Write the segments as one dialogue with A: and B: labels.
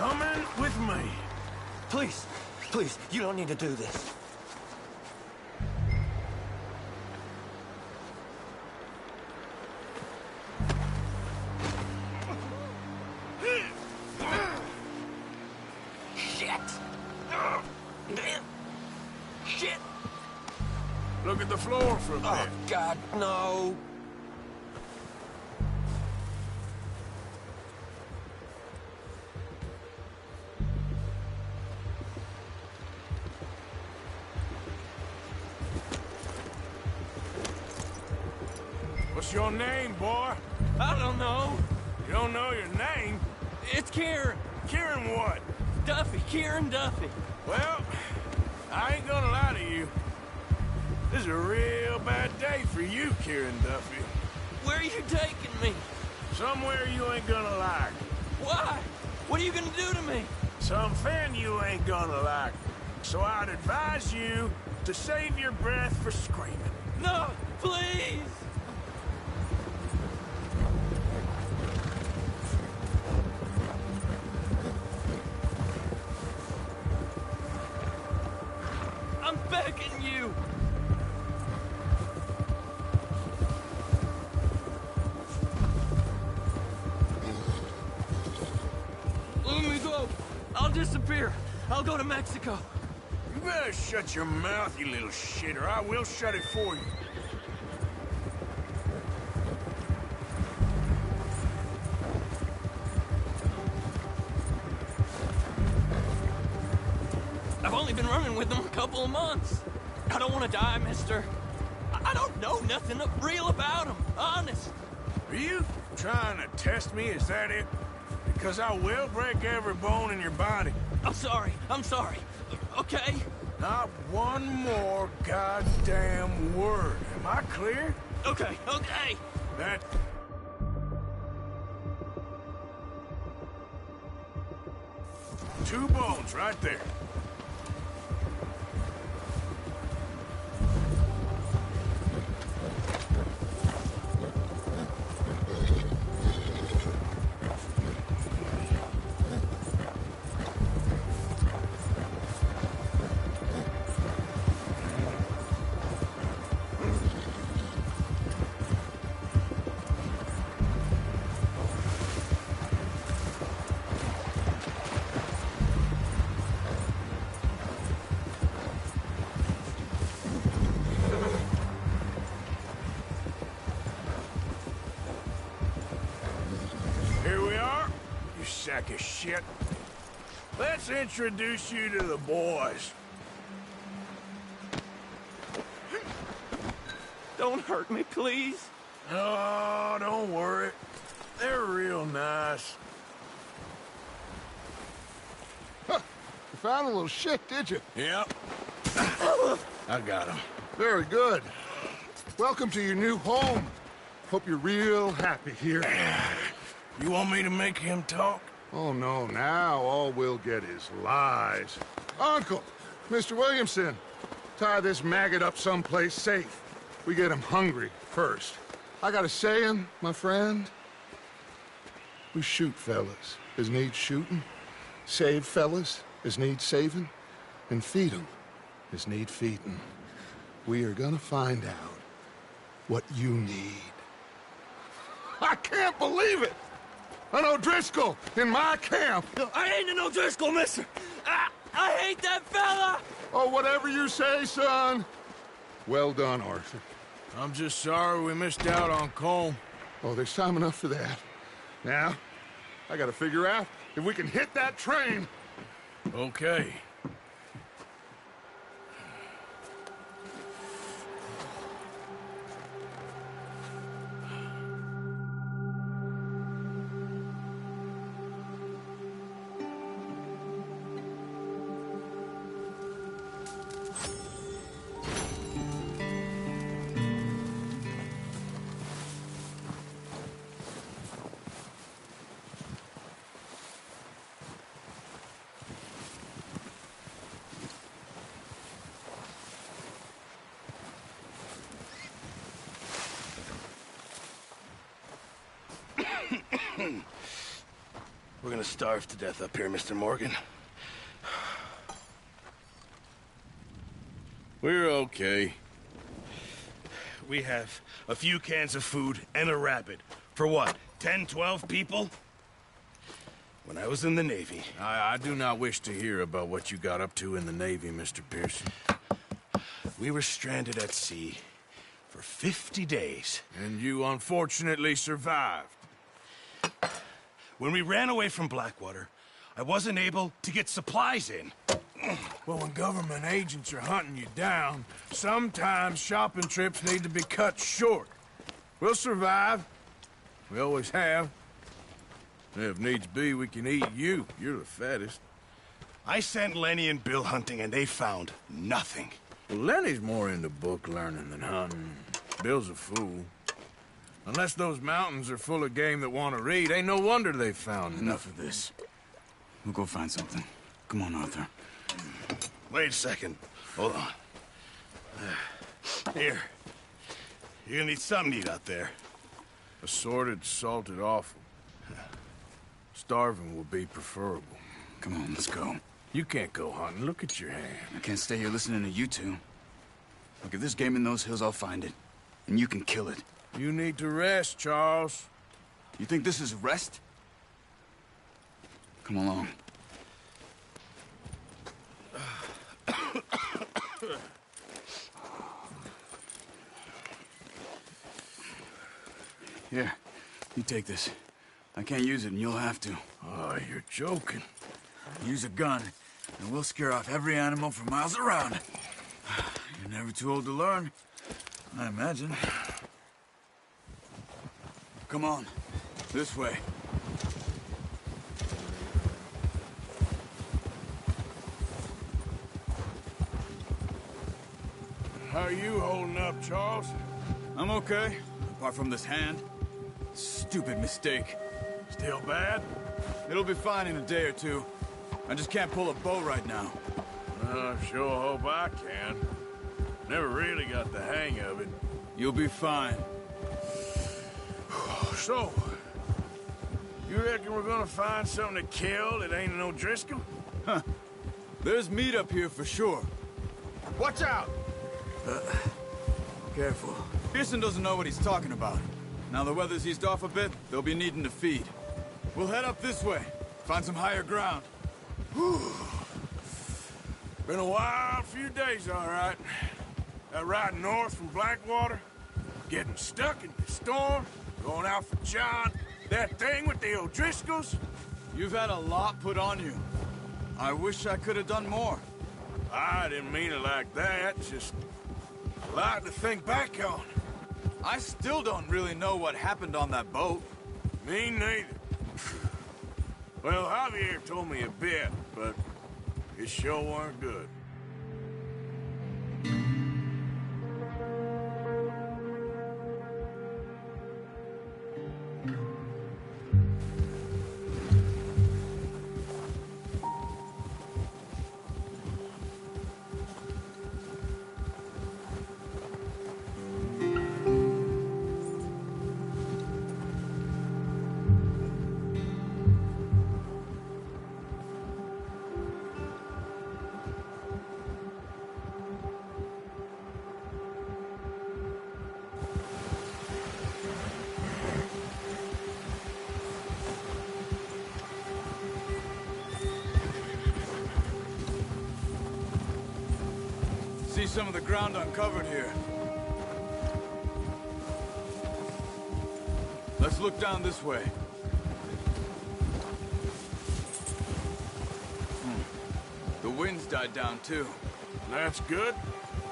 A: coming with me.
B: Please, please, you don't need to do this.
A: Shit! Look at the floor for a bit.
B: Oh, God, no.
A: What's your name, boy?
C: I don't know.
A: You don't know your name?
C: It's Kieran.
A: Kieran what?
C: Duffy. Kieran Duffy.
A: Well, I ain't gonna lie to you. This is a real bad day for you, Kieran Duffy.
C: Where are you taking me?
A: Somewhere you ain't gonna like.
C: Why? What are you gonna do to me?
A: Something you ain't gonna like. So I'd advise you to save your breath for screaming.
C: No, please! I'm begging you! Let me go. I'll disappear. I'll go to Mexico.
A: You better shut your mouth, you little shit, or I will shut it for you.
C: I've only been running with them a couple of months. I don't want to die, mister. I don't know nothing real about them, honest.
A: Are you trying to test me? Is that it? Because I will break every bone in your body.
C: I'm sorry. Okay?
A: Not one more goddamn word. Am I clear?
C: Okay.
A: That... Two bones right there. Sack of shit. Let's introduce you to the boys.
C: Don't hurt me, please.
A: Oh, don't worry. They're real nice.
D: Huh. You found a little shit, did you?
A: Yep. I got him.
D: Very good. Welcome to your new home. Hope you're real happy here.
A: You want me to make him talk?
D: Oh, no, now all we'll get is lies. Uncle, Mr. Williamson, tie this maggot up someplace safe. We get him hungry first. I got a saying, my friend. We shoot fellas as need shooting, save fellas as need saving, and feed 'em as need feeding. We are gonna find out what you need. I can't believe it! An O'Driscoll in my camp!
C: No, I ain't an O'Driscoll, mister! I hate that fella!
D: Oh, whatever you say, son. Well done, Arthur.
A: I'm just sorry we missed out on Colm.
D: Oh, there's time enough for that. Now, I gotta figure out if we can hit that train.
A: Okay. We're gonna starve to death up here, Mr. Morgan. We're okay. We have a few cans of food and a rabbit. For what, 10, 12 people? When I was in the Navy...
E: I do not wish to hear about what you got up to in the Navy, Mr. Pearson.
A: We were stranded at sea for 50 days.
E: And you unfortunately survived.
A: When we ran away from Blackwater, I wasn't able to get supplies in.
E: Well, when government agents are hunting you down, sometimes shopping trips need to be cut short. We'll survive. We always have. If needs be, we can eat you. You're the fattest.
A: I sent Lenny and Bill hunting, and they found nothing.
E: Well, Lenny's more into book learning than hunting. Bill's a fool. Unless those mountains are full of game that want to read, ain't no wonder they found
F: Enough of this. We'll go find something. Come on, Arthur.
A: Wait a second. Hold on. Here. You're gonna need something to eat out there.
E: Assorted, salted offal. Starving will be preferable.
F: Come on, let's go.
E: You can't go hunting. Look at your hand.
F: I can't stay here listening to you two. Look, if there's game in those hills, I'll find it. And you can kill it.
E: You need to rest, Charles.
F: You think this is rest? Come along. Here, you take this. I can't use it, and you'll have to.
E: Oh, you're joking.
F: Use a gun, and we'll scare off every animal for miles around. You're never too old to learn, I imagine. Come on, this way.
E: How are you holding up, Charles?
F: I'm okay, apart from this hand. Stupid mistake.
E: Still bad?
F: It'll be fine in a day or two. I just can't pull a bow right now.
E: I sure hope I can. Never really got the hang of it.
F: You'll be fine.
E: So, you reckon we're gonna find something to kill that ain't no Driscoll?
F: Huh. There's meat up here for sure.
E: Watch out!
F: Careful. Pearson doesn't know what he's talking about. Now the weather's eased off a bit, they'll be needing to feed. We'll head up this way. Find some higher ground.
E: Been a wild few days, all right. That ride north from Blackwater, getting stuck in the storm, going out for John, that thing with the O'Driscolls.
F: You've had a lot put on you. I wish I could have done more.
E: I didn't mean it like that, just a lot to think back on.
F: I still don't really know what happened on that boat.
E: Me neither. Well, Javier told me a bit, but it sure weren't good.
F: See some of the ground uncovered here. Let's look down this way. The wind's died down too.
E: That's good.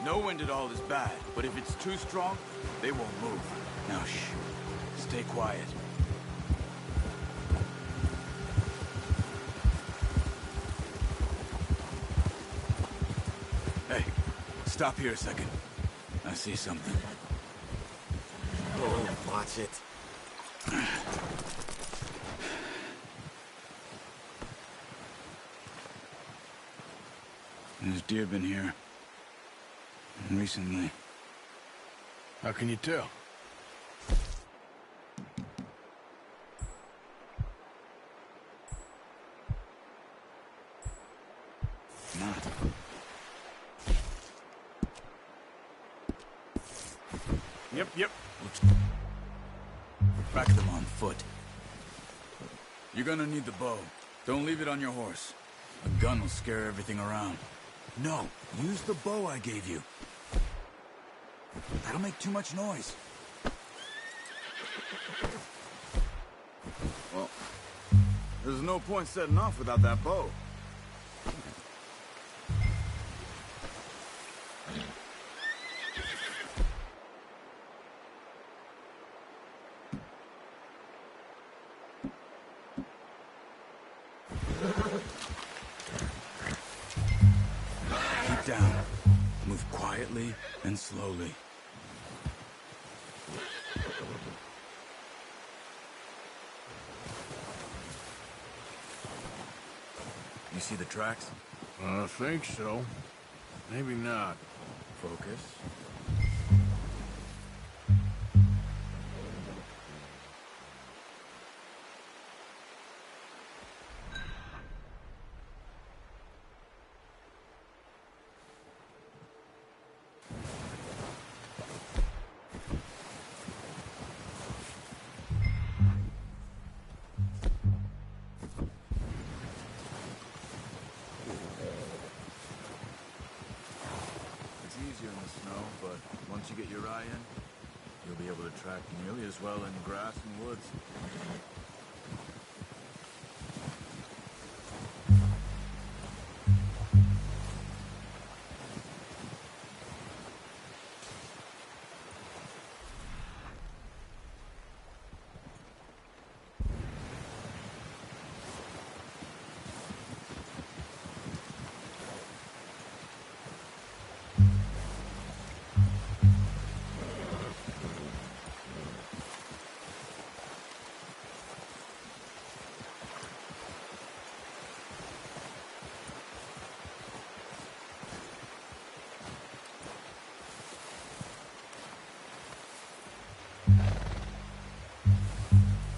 F: No wind at all is bad, but if it's too strong, they won't move. Now shh. Stay quiet. Hey, stop here a second. I see something.
B: Oh, watch it.
F: There's deer been here. Recently.
E: How can you tell?
F: not.
E: Yep.
F: Track them on foot. You're gonna need the bow. Don't leave it on your horse. A gun will scare everything around. No, use the bow I gave you. That'll make too much noise. Well, there's no point setting off without that bow. Keep down. Move quietly and slowly. You see the tracks?
E: I think so. Maybe not.
F: Focus. It's easier in the snow, but once you get your eye in, you'll be able to track nearly as well in grass and woods.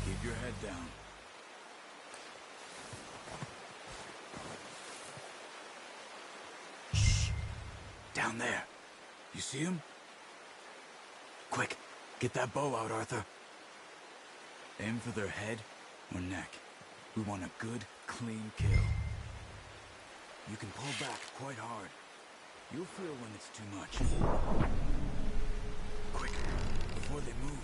F: Keep your head down. Shh! Down there. You see him? Quick, get that bow out, Arthur. Aim for their head or neck. We want a good, clean kill. You can pull back quite hard. You'll feel when it's too much. Quick, before they move.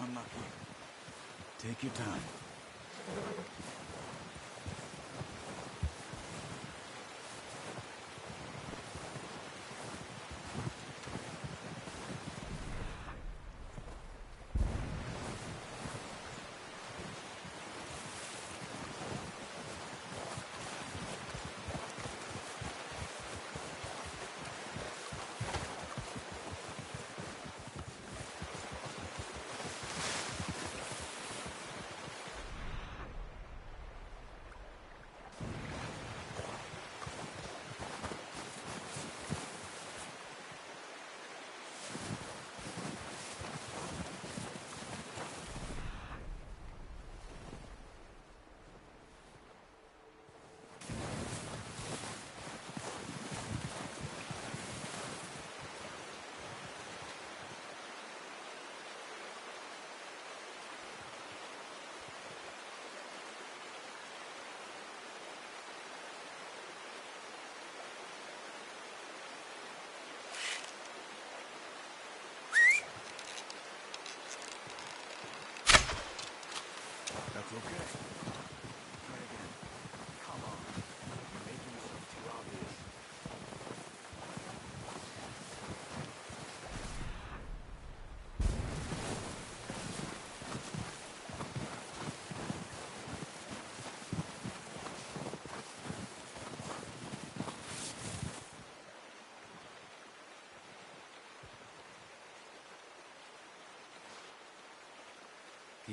F: Unlucky. Take your time.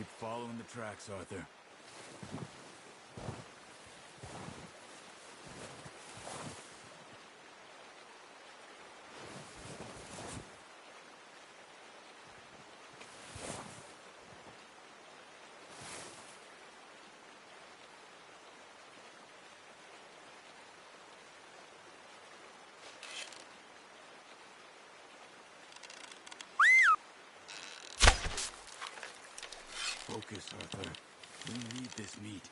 F: Keep following the tracks, Arthur. Focus, Arthur. We need this meat.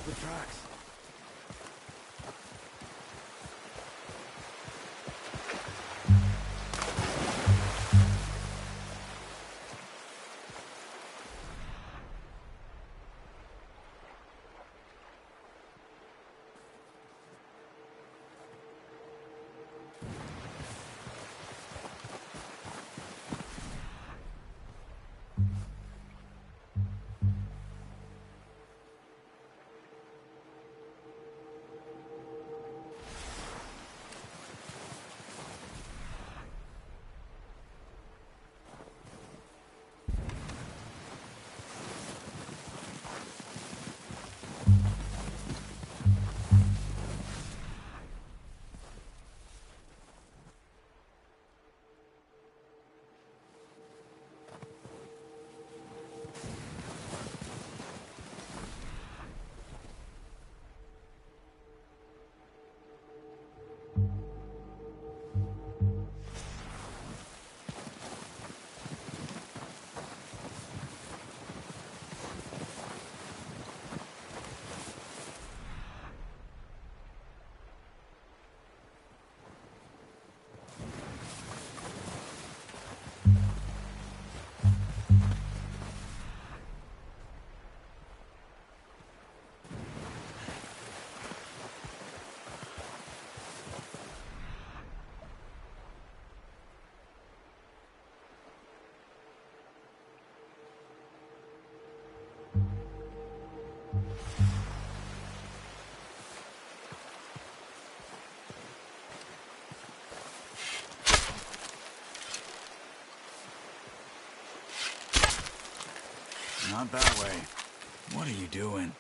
F: The tracks. Not that way. What are you doing?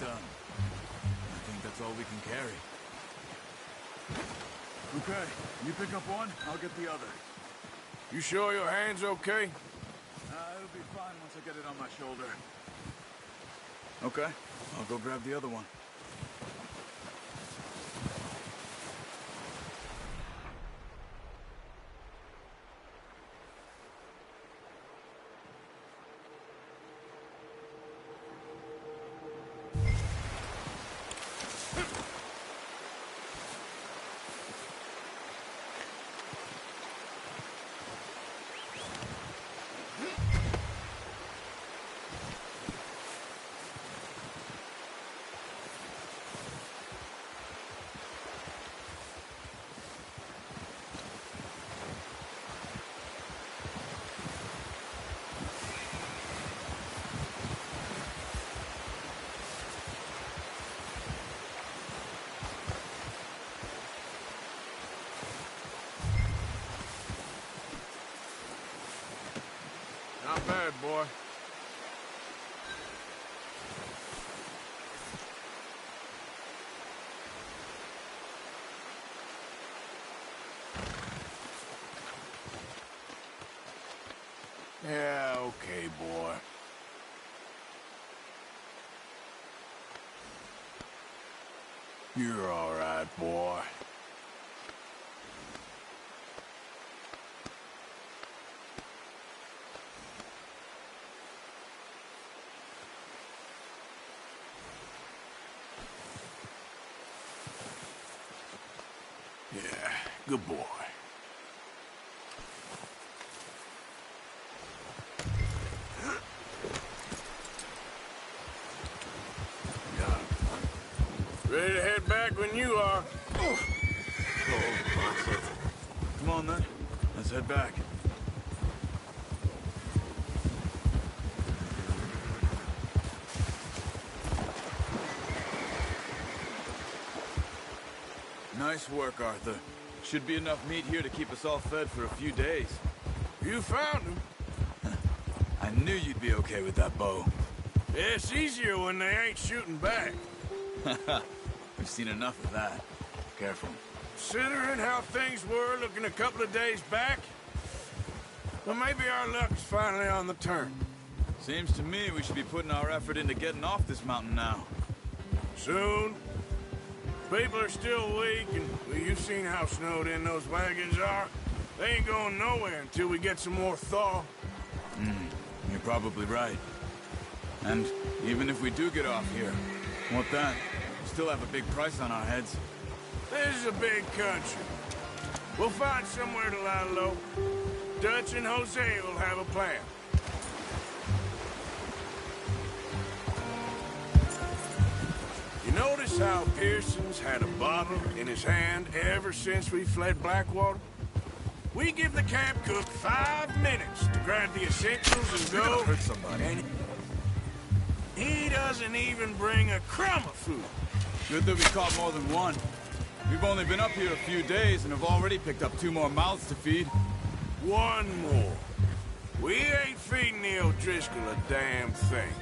F: done. I think that's all we can carry. Okay, you pick up one, I'll get the other.
E: You sure your hand's okay?
F: It'll be fine once I get it on my shoulder. Okay, I'll go grab the other one.
E: Not bad, boy. Yeah, okay, boy. You're all right, boy. Yeah, good boy. Ready to head back when you are.
F: Come on then, let's head back. Nice work, Arthur. Should be enough meat here to keep us all fed for a few days.
E: You found him.
F: I knew you'd be okay with that bow.
E: Yeah, it's easier when they ain't shooting back.
F: We've seen enough of that. Careful.
E: Considering how things were looking a couple of days back, well, maybe our luck's finally on the turn.
F: Seems to me we should be putting our effort into getting off this mountain now.
E: Soon. People are still weak, and well, you've seen how snowed in those wagons are. They ain't going nowhere until we get some more thaw.
F: You're probably right. And even if we do get off here, what then? We still have a big price on our heads.
E: This is a big country. We'll find somewhere to lie low. Dutch and Jose will have a plan. You notice how Pearson's had a bottle in his hand ever since we fled Blackwater? We give the camp cook 5 minutes to grab the essentials and
F: You're
E: go.
F: gonna hurt somebody.
E: And he doesn't even bring a crumb of food.
F: Good that we caught more than one. We've only been up here a few days and have already picked up 2 more mouths to feed.
E: One more. We ain't feeding the O'Driscoll a damn thing.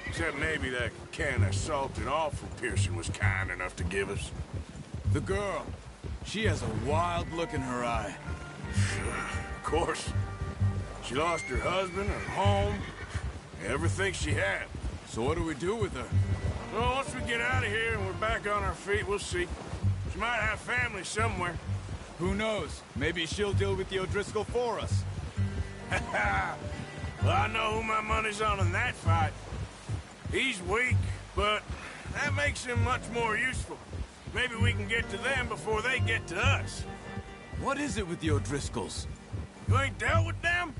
E: Except maybe that can of salted offal Pearson was kind enough to give us.
F: The girl. She has a wild look in her eye.
E: Of course. She lost her husband, her home, everything she had.
F: So what do we do with her?
E: Well, once we get out of here and we're back on our feet, we'll see. She might have family somewhere.
F: Who knows? Maybe she'll deal with the O'Driscoll for us.
E: Well, I know who my money's on in that fight. He's weak, but that makes him much more useful. Maybe we can get to them before they get to us.
F: What is it with the O'Driscolls?
E: You ain't dealt with them?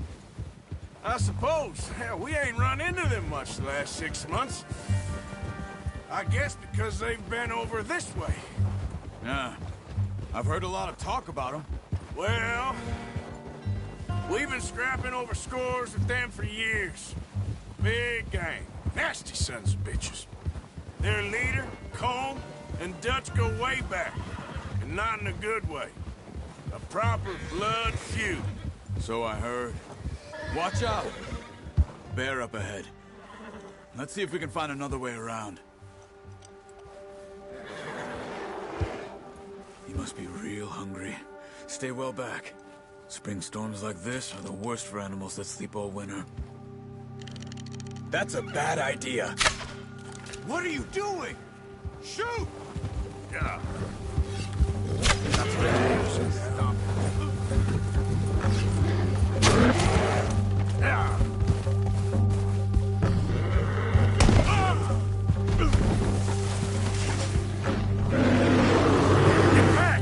E: I suppose. Hell, we ain't run into them much the last 6 months. I guess because they've been over this way.
F: Yeah. I've heard a lot of talk about them.
E: Well, we've been scrapping over scores with them for years. Big gang. Nasty sons of bitches. Their leader, Colm, and Dutch go way back. And not in a good way. A proper blood feud.
F: So I heard. Watch out! Bear up ahead. Let's see if we can find another way around. You must be real hungry. Stay well back. Spring storms like this are the worst for animals that sleep all winter. That's a bad idea. What are you doing? Shoot!
E: Yeah.
F: That's what I should stop.
E: Yeah. Get back!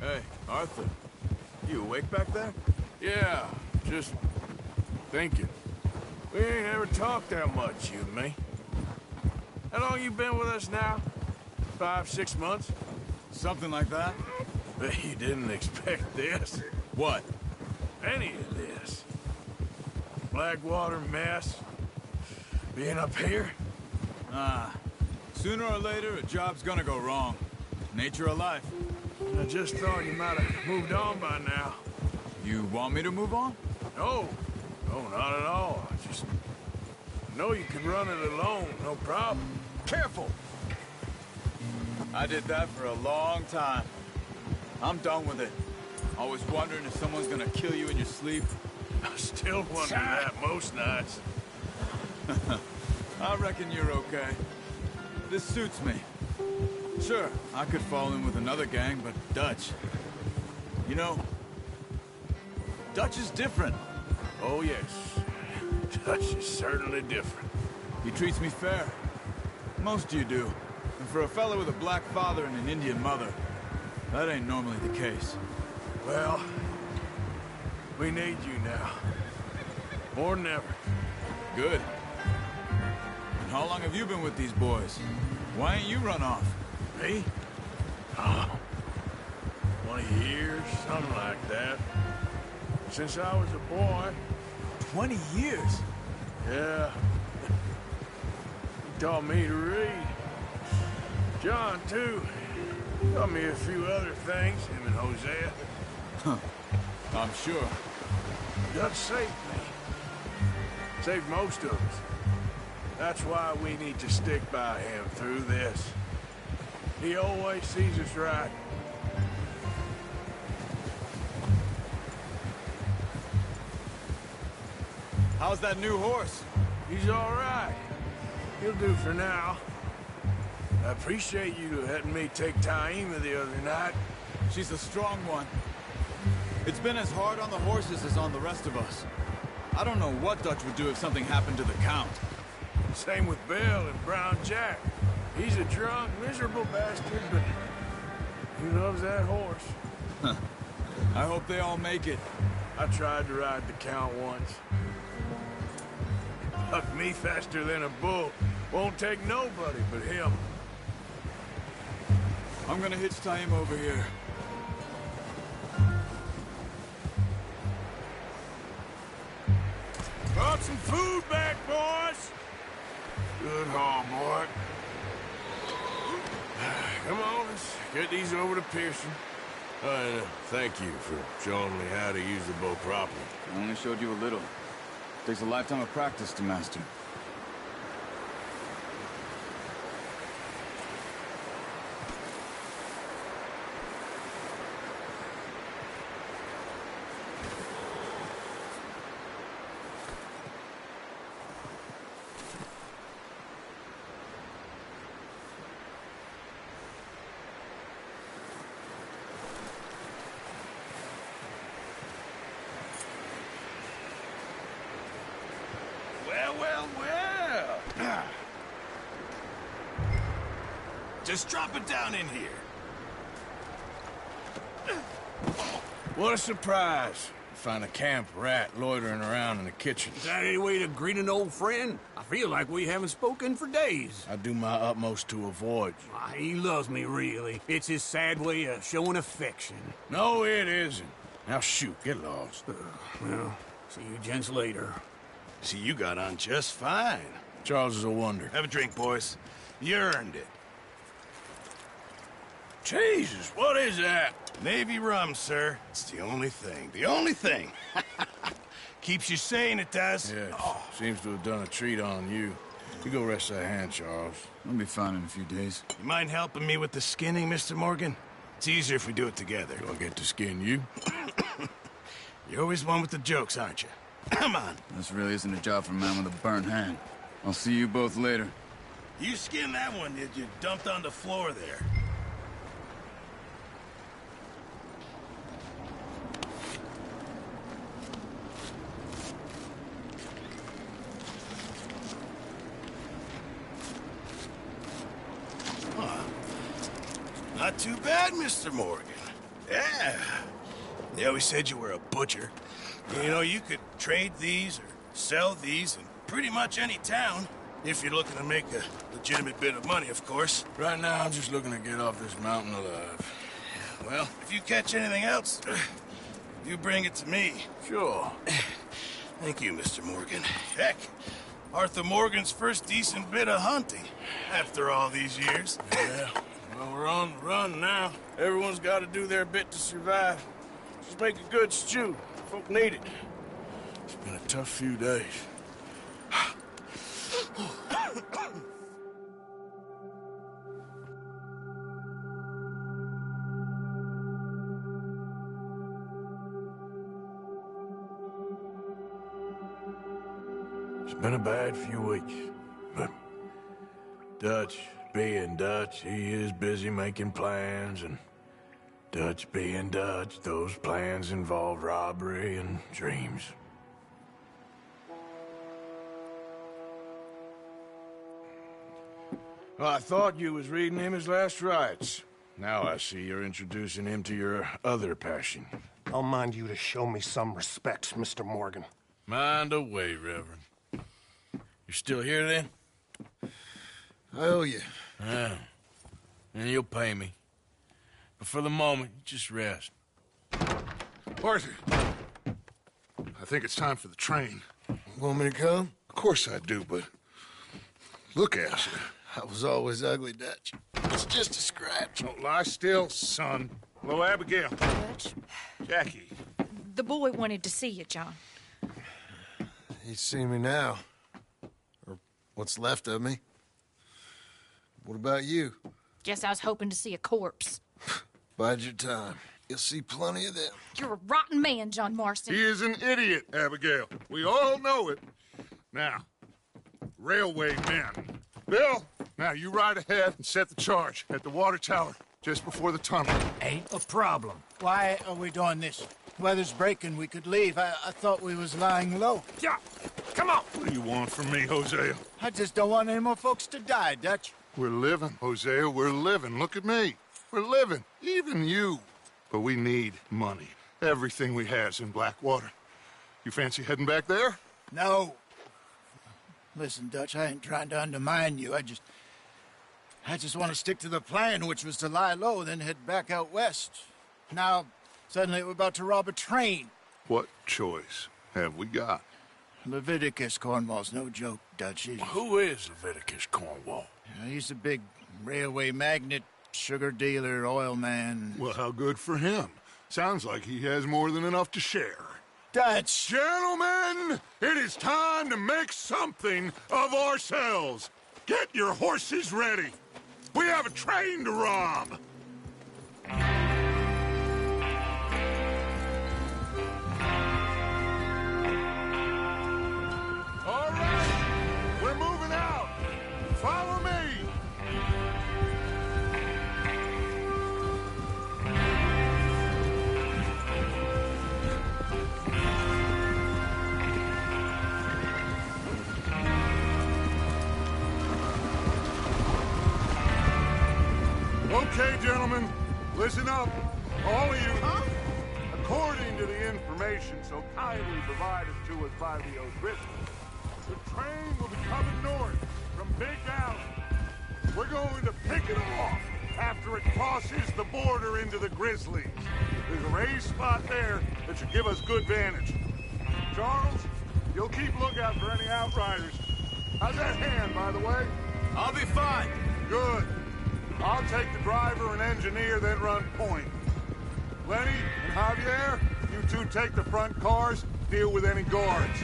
F: Hey, Arthur. You awake back there?
E: Yeah, just thinking. We ain't ever talked that much, you and me. How long you been with us now? 5, 6 months?
F: Something like that?
E: Bet you didn't expect this.
F: What?
E: Any of this. Blackwater mess. Being up here?
F: Sooner or later, a job's gonna go wrong. Nature of life.
E: I just thought you might have moved on by now.
F: You want me to move on?
E: No. No, not at all. I just know you could run it alone, no problem.
F: Careful! I did that for a long time. I'm done with it. Always wondering if someone's gonna kill you in your sleep.
E: I still wonder that most nights.
F: I reckon you're okay. This suits me. Sure, I could fall in with another gang, but Dutch... You know, Dutch is different.
E: Oh, yes. Dutch is certainly different.
F: He treats me fair. Most of you do. And for a fella with a black father and an Indian mother, that ain't normally the case.
E: Well, we need you now. More than ever.
F: Good. And how long have you been with these boys? Why ain't you run off?
E: Me? Oh, 20 years, something like that. Since I was a boy.
F: 20 years?
E: Yeah. He taught me to read. John, too. Taught me a few other things, him and Hosea.
F: Huh. I'm sure.
E: Dutch saved me. Saved most of us. That's why we need to stick by him through this. He always sees us right.
F: How's that new horse?
E: He's all right. He'll do for now. I appreciate you letting me take Taima the other night.
F: She's a strong one. It's been as hard on the horses as on the rest of us. I don't know what Dutch would do if something happened to the Count.
E: Same with Bill and Brown Jack. He's a drunk, miserable bastard, but he loves that horse.
F: Huh. I hope they all make it.
E: I tried to ride the Count once. Bucked me faster than a bull. Won't take nobody but him.
F: I'm gonna hitch Taima over here.
E: Brought some food back, boys. Good haul, boy. Come on, let's get these over to Pearson. Thank you for showing me how to use the bow properly.
F: I only showed you a little. Takes a lifetime of practice to master.
A: Well. Just drop it down in here.
E: What a surprise. Find a camp rat loitering around in the kitchen.
G: Is that any way to greet an old friend? I feel like we haven't spoken for days.
E: I do my utmost to avoid you.
G: Why, he loves me, really. It's his sad way of showing affection.
E: No, it isn't. Now shoot, get lost.
G: Well, see you gents later.
A: See, you got on just fine.
E: Charles is a wonder.
A: Have a drink, boys. You earned it.
E: Jesus, what is that?
A: Navy rum, sir. It's the only thing. The only thing. Keeps you sane, it does.
E: Yeah, seems to have done a treat on you. You go rest that hand, Charles.
F: I'll be fine in a few days.
A: You mind helping me with the skinning, Mr. Morgan? It's easier if we do it together.
E: Do I get to skin you?
A: You're always one with the jokes, aren't you? Come on.
F: This really isn't a job for a man with a burnt hand. I'll see you both later.
A: You skinned that one that you dumped on the floor there. Not too bad, Mr. Morgan. Yeah. They always said you were a butcher. You know, you could trade these or sell these in pretty much any town. If you're looking to make a legitimate bit of money, of course.
E: Right now, I'm just looking to get off this mountain alive.
A: Well, if you catch anything else, you bring it to me.
E: Sure.
A: Thank you, Mr. Morgan. Heck, Arthur Morgan's first decent bit of hunting after all these years.
E: Yeah. Well, we're on the run now. Everyone's got to do their bit to survive. Just make a good stew. Folk need it. It's been a tough few days. It's been a bad few weeks, but Dutch being Dutch, he is busy making plans, and Dutch being Dutch, those plans involve robbery and dreams. Well, I thought you was reading him his last rites. Now I see you're introducing him to your other passion.
H: I'll mind you to show me some respect, Mr. Morgan.
E: Mind away, Reverend. You still here, then?
H: I owe you.
E: Yeah. And you'll pay me. But for the moment, just rest.
D: Arthur, I think it's time for the train.
H: Want me to come?
D: Of course I do, but look at you.
H: I was always ugly, Dutch. It's just a scratch.
D: Don't lie still, son. Hello, Abigail.
I: Dutch,
D: Jackie.
I: the boy wanted to see you, John.
H: He's seen me now. Or what's left of me. What about you?
I: Guess I was hoping to see a corpse.
H: Bide your time. You'll see plenty of them.
I: You're a rotten man, John Marston.
D: He is an idiot, Abigail. We all know it. Now, railway men. Bill, now you ride ahead and set the charge at the water tower just before the tunnel.
J: Ain't a problem. Why are we doing this? Weather's breaking. We could leave. I thought we was lying low. Yeah, come on.
D: What do you want from me, Hosea?
J: I just don't want any more folks to die, Dutch.
D: We're living, Hosea. We're living. Look at me. We're living. Even you. But we need money. Everything we has in Blackwater. You fancy heading back there?
J: No. Listen, Dutch, I ain't trying to undermine you. I just want to stick to the plan, which was to lie low, then head back out west. Now, suddenly we're about to rob a train.
D: What choice have we got?
J: Leviticus Cornwall's no joke, Dutch.
E: Who is Leviticus Cornwall?
J: He's a big railway magnate, sugar dealer, oil man.
D: Well, how good for him. Sounds like he has more than enough to share.
J: Dutch!
D: Gentlemen, it is time to make something of ourselves. Get your horses ready. We have a train to rob. All right, we're moving out. Follow me. Okay, gentlemen, listen up. All of you. According to the information so kindly provided to us by the O'Driscolls, the train will be coming north from Big Alley. We're going to pick it off after it crosses the border into the Grizzlies. There's a raised spot there that should give us good vantage. Charles, you'll keep lookout for any outriders. How's that hand, by the way?
F: I'll be fine.
D: Good. I'll take the driver and engineer, then run point. Lenny and Javier, you two take the front cars, deal with any guards.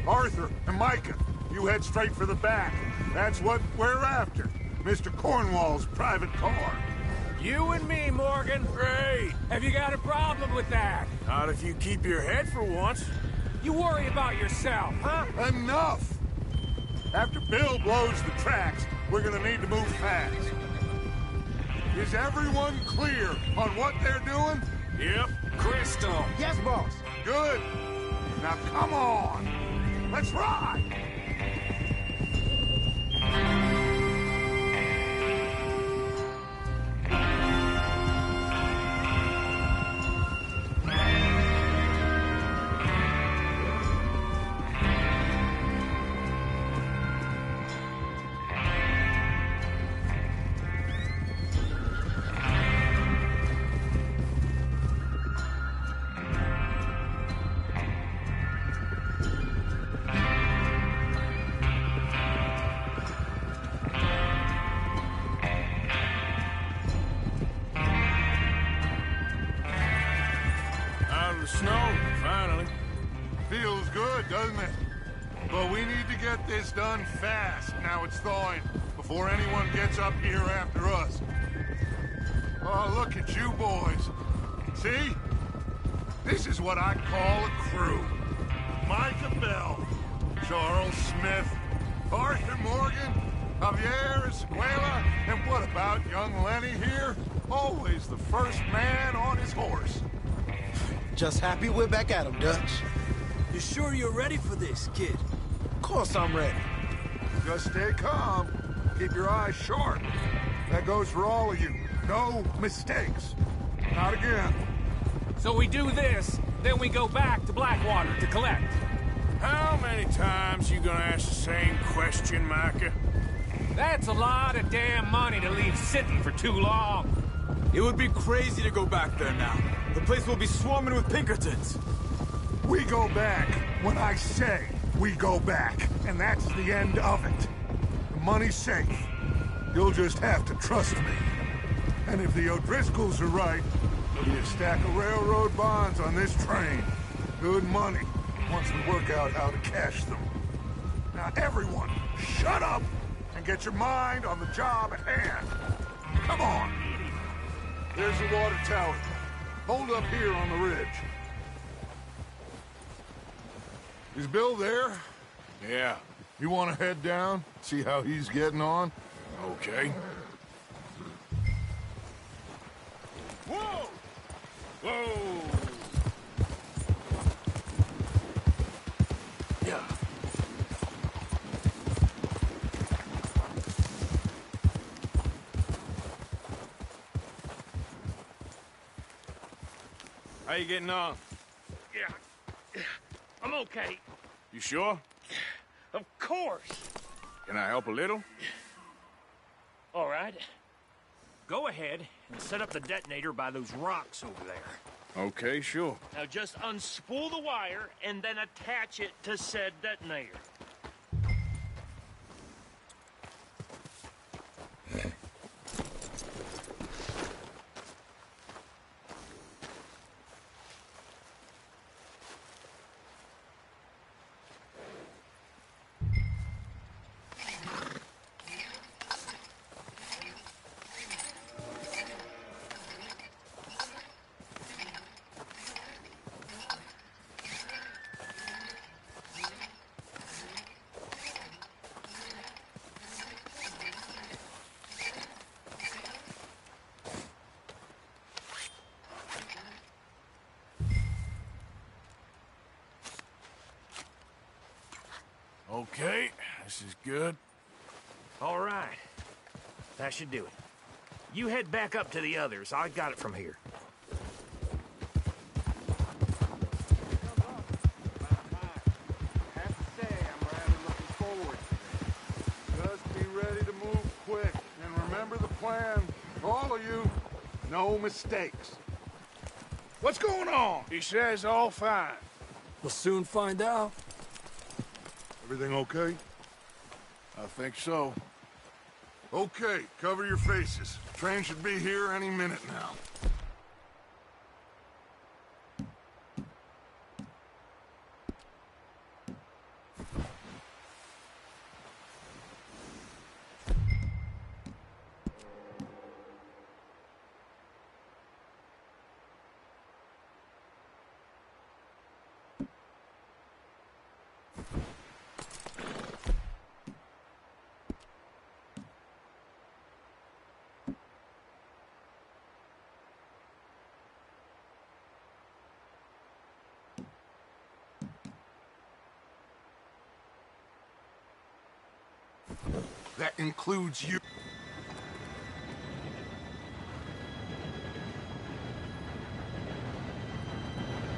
D: Arthur and Micah, you head straight for the back. That's what we're after. Mr. Cornwall's private car.
E: You and me, Morgan.
G: Great.
E: Have you got a problem with that?
G: Not if you keep your head for once.
E: You worry about yourself, huh?
D: Enough! After Bill blows the tracks, we're gonna need to move fast. Is everyone clear on what they're doing?
G: Yep. Crystal.
B: Yes, boss.
D: Good. Now come on. Let's ride.
G: Snow, finally.
D: Feels good, doesn't it? But we need to get this done fast. Now it's thawing, before anyone gets up here after us. Oh, look at you boys. See? This is what I call a crew. Micah Bell, Charles Smith, Arthur Morgan, Javier Escuela, and what about young Lenny here? Always the first man on his horse.
B: Just happy we're back at 'em, Dutch.
F: You sure you're ready for this, kid?
B: Of course I'm ready.
D: Just stay calm. Keep your eyes sharp. That goes for all of you. No mistakes. Not again.
E: So we do this, then we go back to Blackwater to collect.
G: How many times you gonna ask the same question, Micah?
E: That's a lot of damn money to leave sitting for too long.
F: It would be crazy to go back there now. The place will be swarming with Pinkertons.
D: We go back when I say we go back, and that's the end of it. The money's safe. You'll just have to trust me. And if the O'Driscolls are right, there'll be a stack of railroad bonds on this train. Good money, once we work out how to cash them. Now everyone, shut up and get your mind on the job at hand. Come on. There's the water tower. Hold up here on the ridge. Is Bill there?
G: Yeah.
D: You want to head down, see how he's getting on?
G: Okay. Whoa! Whoa! Yeah. How you getting on?
E: Yeah, I'm okay.
G: You sure?
E: Of course.
G: Can I help a little?
E: All right. Go ahead and set up the detonator by those rocks over there.
G: Okay, sure.
E: Now just unspool the wire and then attach it to said detonator.
G: Okay, this is good.
E: All right. That should do it. You head back up to the others. I got it from here.
D: I have to say, I'm rather looking forward to this. Just be ready to move quick, and remember the plan. All of you, no mistakes. What's going on?
G: He says all fine.
F: We'll soon find out.
D: Everything okay?
E: I think so.
D: Okay, cover your faces. Train should be here any minute now. That includes you.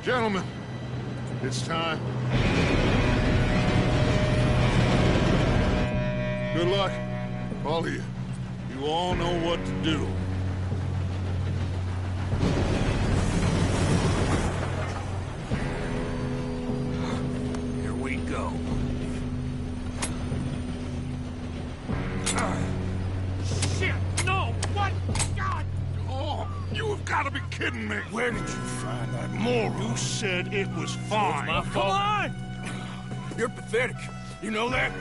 D: Gentlemen, it's time. Good luck, all of you. You all know what to do.
E: Here we go.
D: Shit! No! What? God! Oh, you have got to be kidding me!
E: Where did you find that moron?
D: You said it was fine.
E: My fault. Come on! You're pathetic. You know that?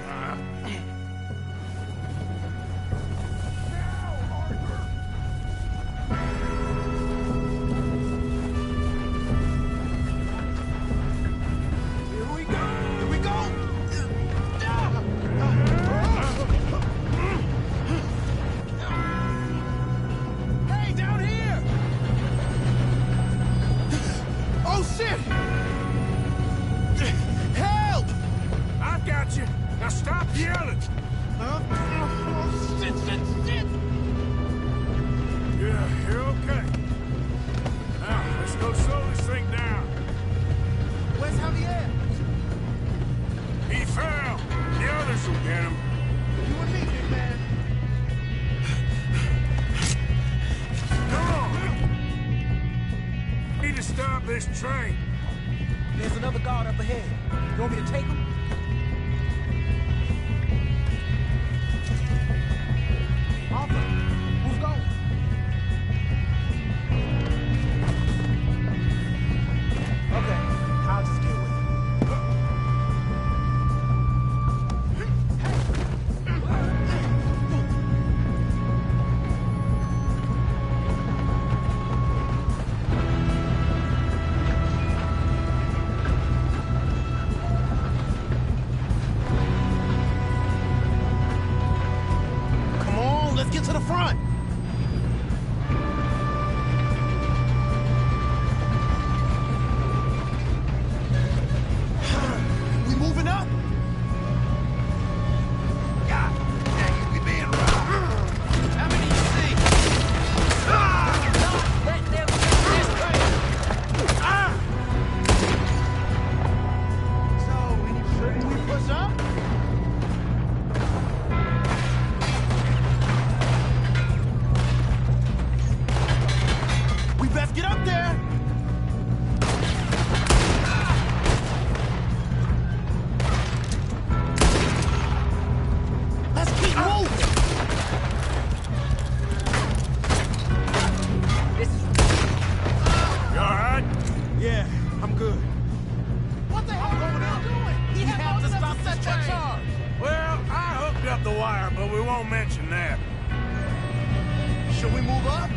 D: Stop yelling!
E: Shit!
D: Yeah, you're okay. Now, let's go slow this thing down.
B: Where's Javier?
D: He fell. The others will get him.
B: You and me, big man.
D: Come on! Need to stop this train.
B: There's another guard up ahead. You want me to take him? Arthur, who's going? Okay, I'll just get with you.
J: Let's get to the front. We moving up? God dang it, we being robbed. How many you see?
B: Let them get this train.
J: So, should we push up? Best get up there! Let's keep moving!
B: This is...
D: You all right?
B: Yeah, I'm good.
J: What the hell are we doing?
B: He had to stop
J: set
B: this
J: that
B: train.
J: charge!
D: Well, I hooked up the wire, but we won't mention that.
J: Should we move up?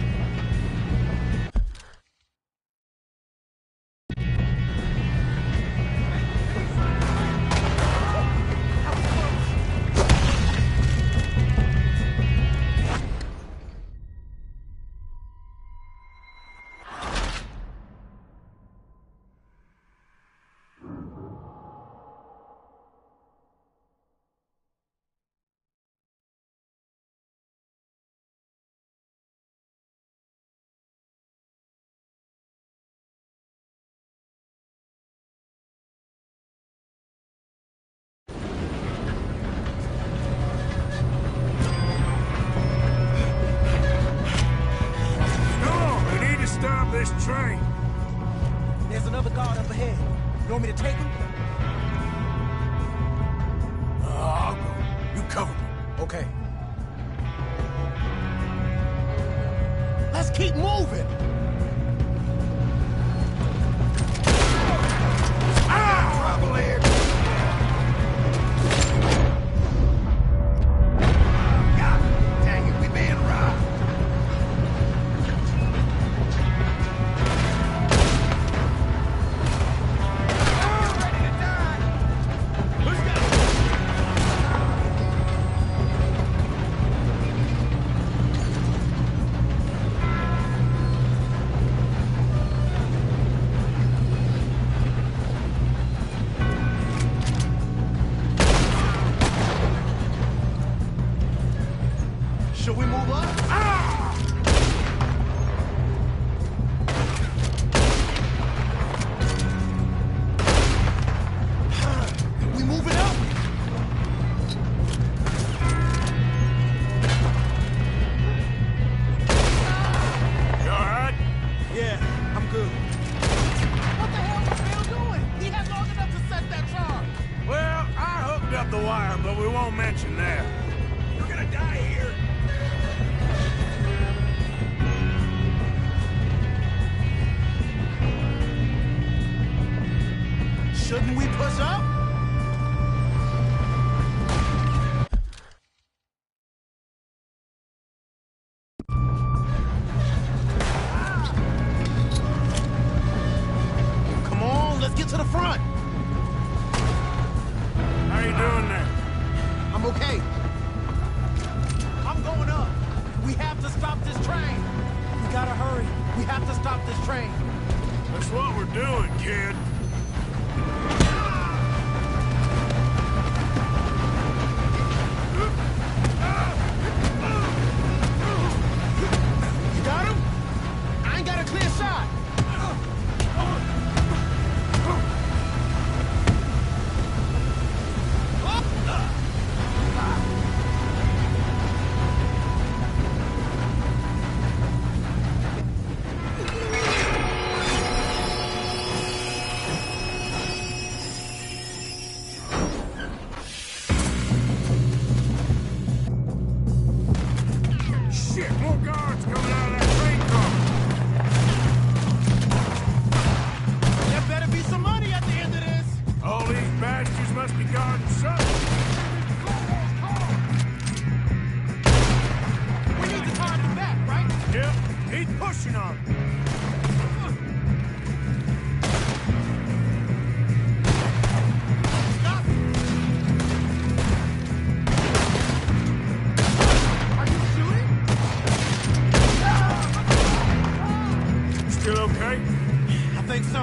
D: Stop this train.
B: There's another guard up ahead. You want me to take him?
E: I'll go. You cover me. Okay. Let's keep moving!
A: Trouble here. God dang it, we being robbed.
E: Should we move up? We moving up?
G: You all right?
E: Yeah, I'm good.
K: What the hell was Bill doing? He had long enough to set that charge.
G: Well, I hooked up the wire, but we won't mention that.
A: You're gonna die here.
E: Shouldn't we push up? Come on, let's get to the front.
G: How you doing there?
E: I'm okay. I'm going up. We have to stop this train. We gotta hurry. We have to stop this train.
G: That's what we're doing, kid.
E: You got him? I ain't got a clear shot.
G: Shit, more guards coming out of that train car.
E: There better be some money at the end of this.
G: All these bastards must be guarding something.
E: We need to tie them back, right?
G: Yep, he's pushing on them.
E: Stop! Are you shooting?
G: Still okay?
E: I think so.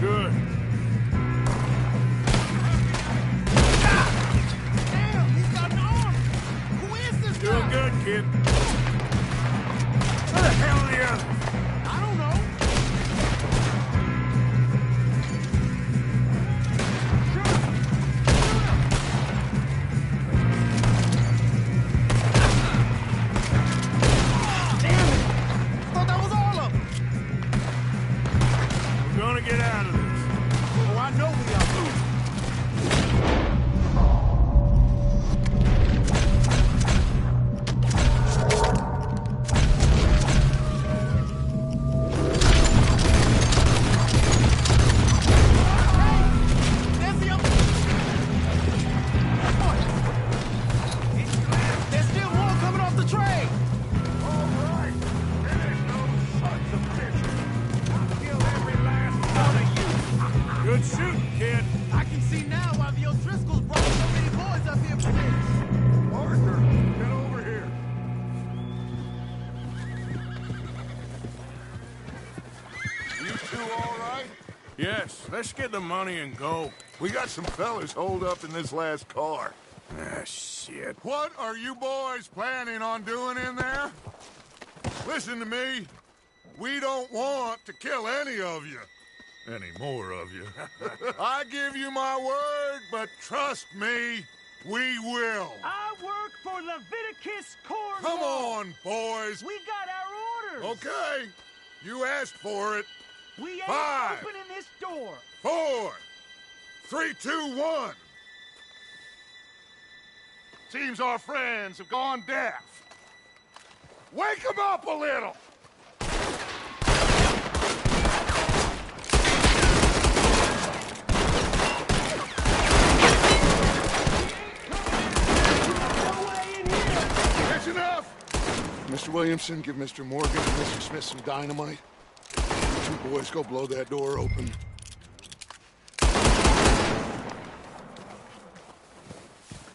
G: Good.
E: Damn, he's got an arm. Who is this
G: Doing
E: guy?
G: good, kid. Where the hell are the others?
E: I don't know. Damn it! I thought that was all of them.
G: We're gonna get out of this.
E: Oh, I know we are. There's the other. Boy. There's still more coming off the train.
G: All right. There's no sons of bitches. I'll kill every last one of you. Good shooting, kid.
E: I can see now why the O'Driscolls brought so many boys up here for this.
G: Arthur, get over here.
D: You two all right?
G: Yes, let's get the money and go.
D: We got some fellas holed up in this last car.
G: Ah, shit.
D: What are you boys planning on doing in there? Listen to me. We don't want to kill any of you. Any more of you. I give you my word, but trust me, we will.
K: I work for Leviticus Corps.
D: Come on, boys.
K: We got our orders.
D: Okay. You asked for it.
K: We ain't
D: 5,
K: opening this door.
D: 4, 3, 2, 1. Seems our friends have gone deaf. Wake them up a little! That's enough! Mr. Williamson, give Mr. Morgan and Mr. Smith some dynamite. You two boys go blow that door open.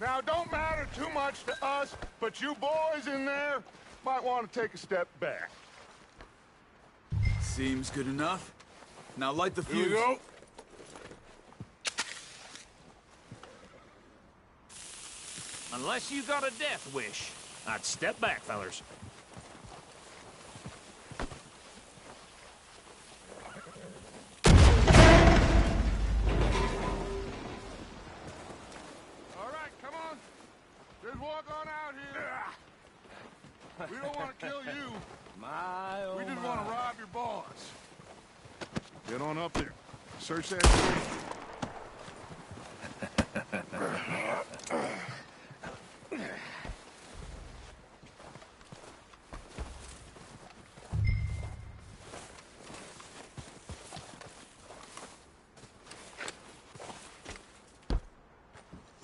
D: Now, it don't matter too much to us, but you boys in there might want to take a step back.
F: Seems good enough. Now light the fuse.
E: Here we go.
G: Unless you got a death wish, I'd step back, fellers.
D: All right, come on. Just walk on out here. We don't want to kill you. We just want to rob your boss. Get on up there. Search that tree.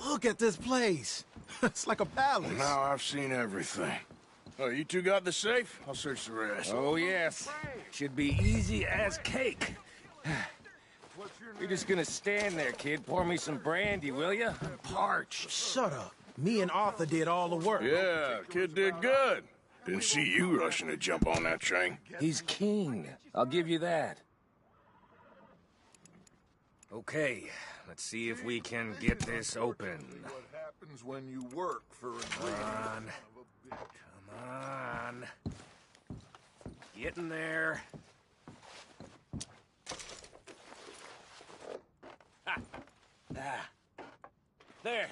B: Look at this place. It's like a palace.
E: Now I've seen everything. Oh, you two got the safe? I'll search the rest.
L: Oh, yes. Should be easy as cake. You're just gonna stand there, kid. Pour me some brandy, will ya? I'm parched.
B: Shut up. Me and Arthur did all the work.
E: Yeah, kid did good. Didn't see you rushing to jump on that train.
L: He's keen. I'll give you that. Okay, let's see if we can get this open.
D: What happens when you work for a
L: Come on. Get in there. Ah. There.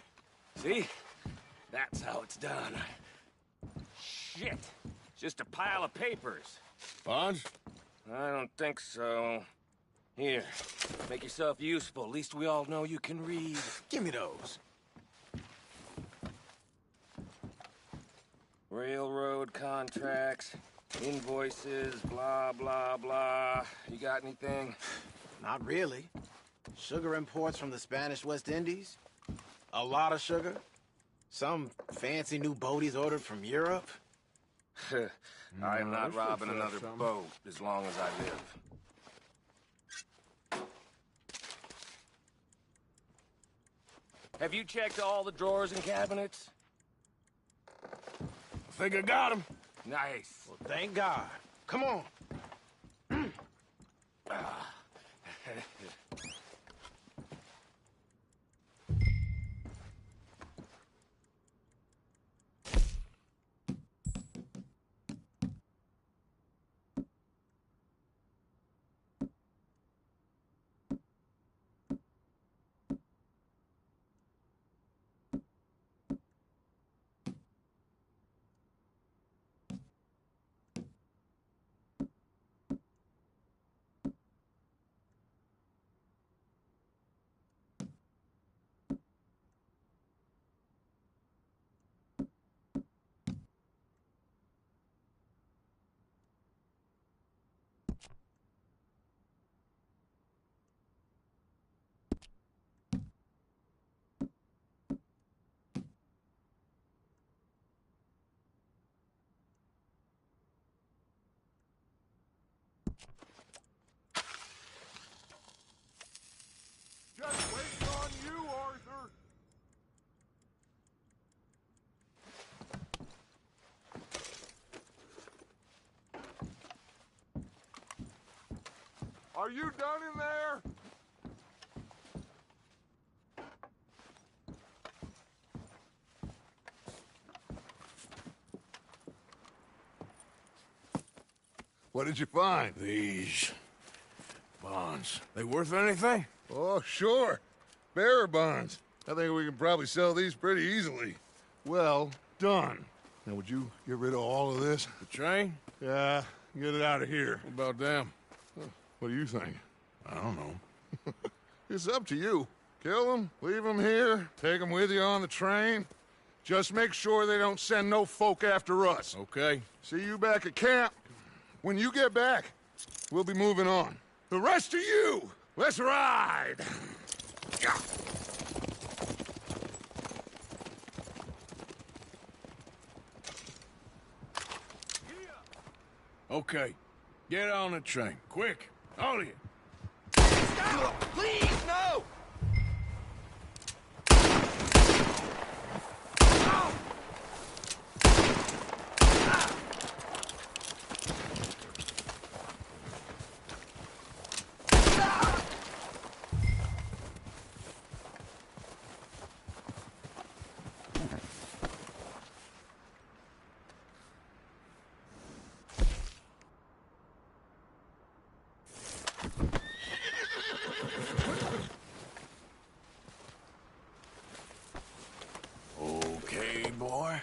L: See? That's how it's done. Shit. It's just a pile of papers.
E: Bonds?
L: I don't think so. Here. Make yourself useful. At least we all know you can read.
B: Give me those.
L: Railroad contracts, invoices, blah, blah, blah. You got anything?
B: Not really. Sugar imports from the Spanish West Indies. A lot of sugar. Some fancy new boat he's ordered from Europe.
L: I am not robbing another boat as long as I live. Have you checked all the drawers and cabinets?
E: I think I got him.
L: Nice.
B: Well, thank God. Come on.
D: Just waiting on you, Arthur. Are you done in there? What did you find?
E: These bonds. They worth anything?
D: Oh, sure. Bearer bonds. I think we can probably sell these pretty easily. Well done. Now, would you get rid of all of this?
E: The train?
D: Yeah, get it out of here.
E: What about them?
D: What do you think?
E: I don't know.
D: It's up to you. Kill them, leave them here, take them with you on the train. Just make sure they don't send no folk after us.
E: Okay.
D: See you back at camp. When you get back, we'll be moving on. The rest of you, let's ride!
E: Okay. Get on the train. Quick. All of you.
C: Stop! Please, no!
E: Okay, boy.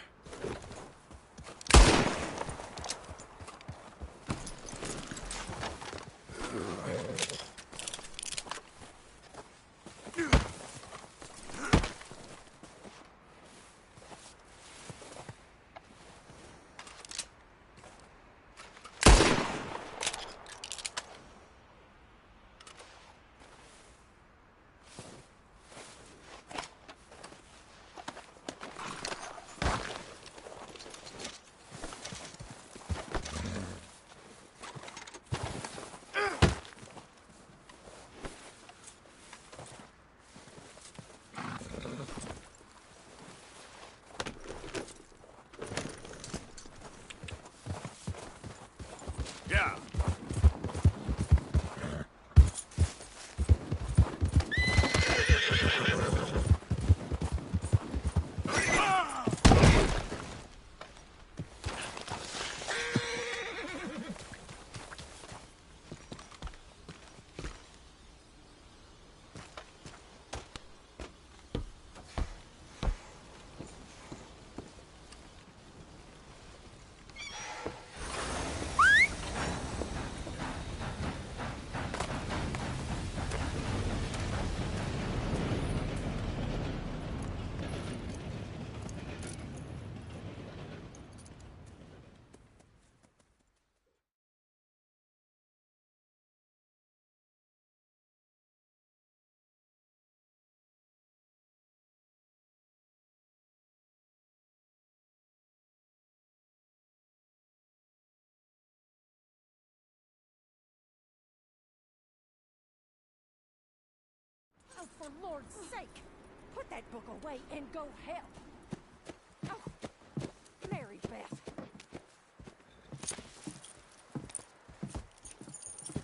E: Yeah.
M: Oh, for Lord's sake! Put that book away and go help! Oh, Mary Beth.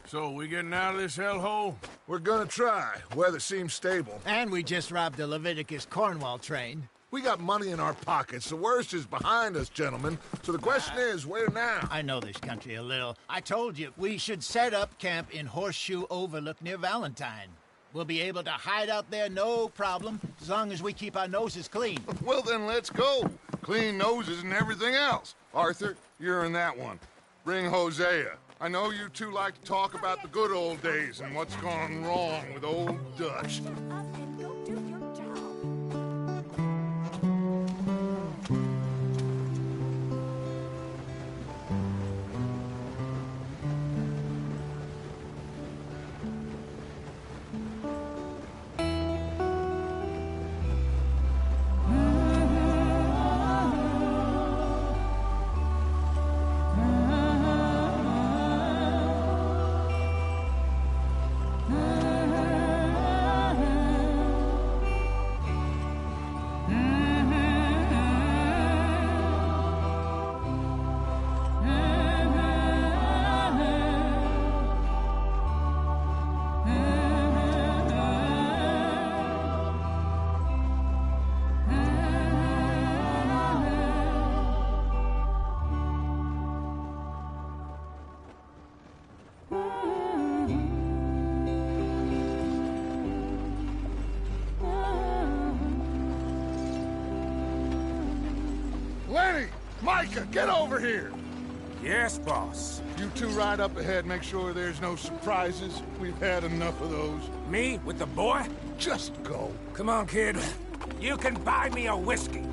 E: So, we getting out of this hellhole?
D: We're gonna try. Weather seems stable.
J: And we just robbed the Leviticus Cornwall train.
D: We got money in our pockets. The worst is behind us, gentlemen. So the question is, where now?
J: I know this country a little. I told you, we should set up camp in Horseshoe Overlook near Valentine. We'll be able to hide out there no problem, as long as we keep our noses clean.
D: Well, then let's go. Clean noses and everything else. Arthur, you're in that one. Bring Hosea. I know you two like to talk about the good old days and what's gone wrong with old Dutch.
M: And go do your job.
D: Lenny! Micah, get over here!
L: Yes, boss.
D: You two ride up ahead, make sure there's no surprises. We've had enough of those.
L: Me with the boy?
D: Just go.
L: Come on, kid. You can buy me a whiskey.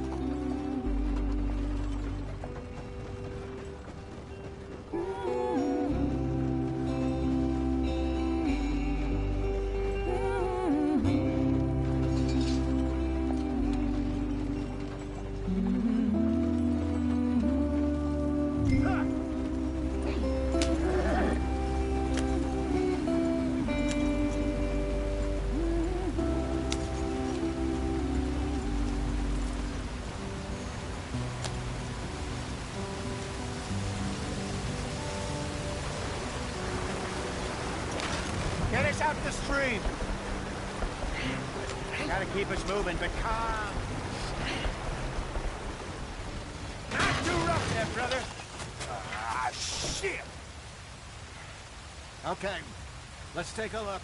J: up the stream. Gotta keep us moving, but calm. Not too rough there, brother.
G: Ah, shit!
J: Okay, let's take a look.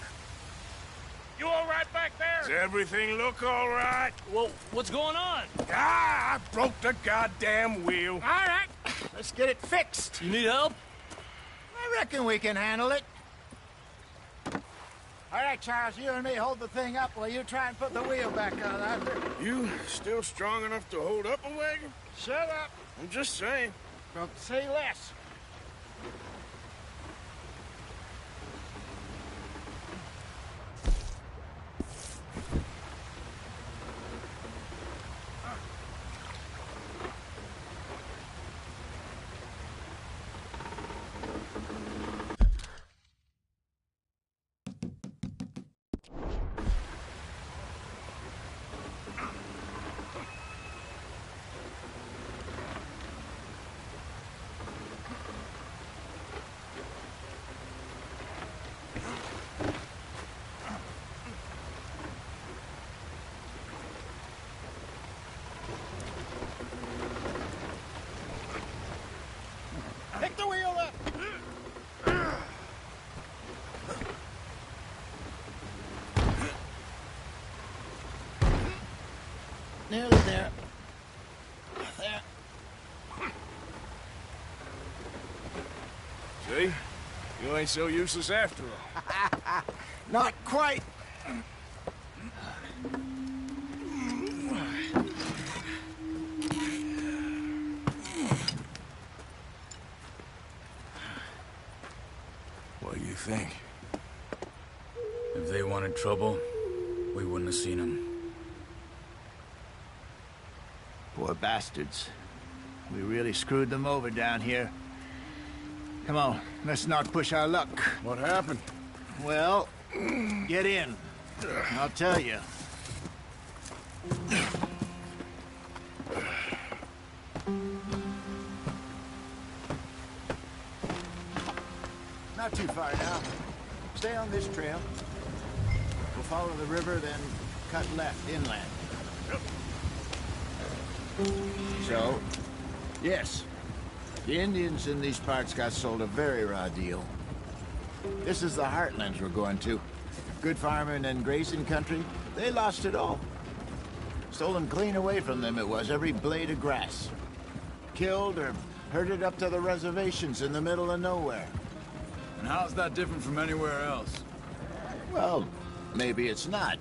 G: You all right back there?
E: Does everything look all right?
C: Well, what's going on?
E: Ah, I broke the goddamn wheel.
J: All right, let's get it fixed.
C: You need help?
J: I reckon we can handle it. All right, Charles, you and me hold the thing up while you try and put the wheel back on, Arthur.
E: You still strong enough to hold up a wagon?
J: Shut up.
E: I'm just saying.
J: Don't say less. Pick the wheel up! Nearly there. There.
E: See? You ain't so useless after all.
J: Not quite.
E: What do you think?
F: If they wanted trouble, we wouldn't have seen them.
J: Poor bastards. We really screwed them over down here. Come on, let's not push our luck.
E: What happened?
J: Well, get in. I'll tell you. Not too far now. Stay on this trail. We'll follow the river, then cut left inland. So, yes, the Indians in these parts got sold a very raw deal. This is the heartlands we're going to. Good farming and grazing country, they lost it all. Stolen clean away from them it was, every blade of grass. Killed or herded up to the reservations in the middle of nowhere.
F: And how's that different from anywhere else?
J: Well, maybe it's not.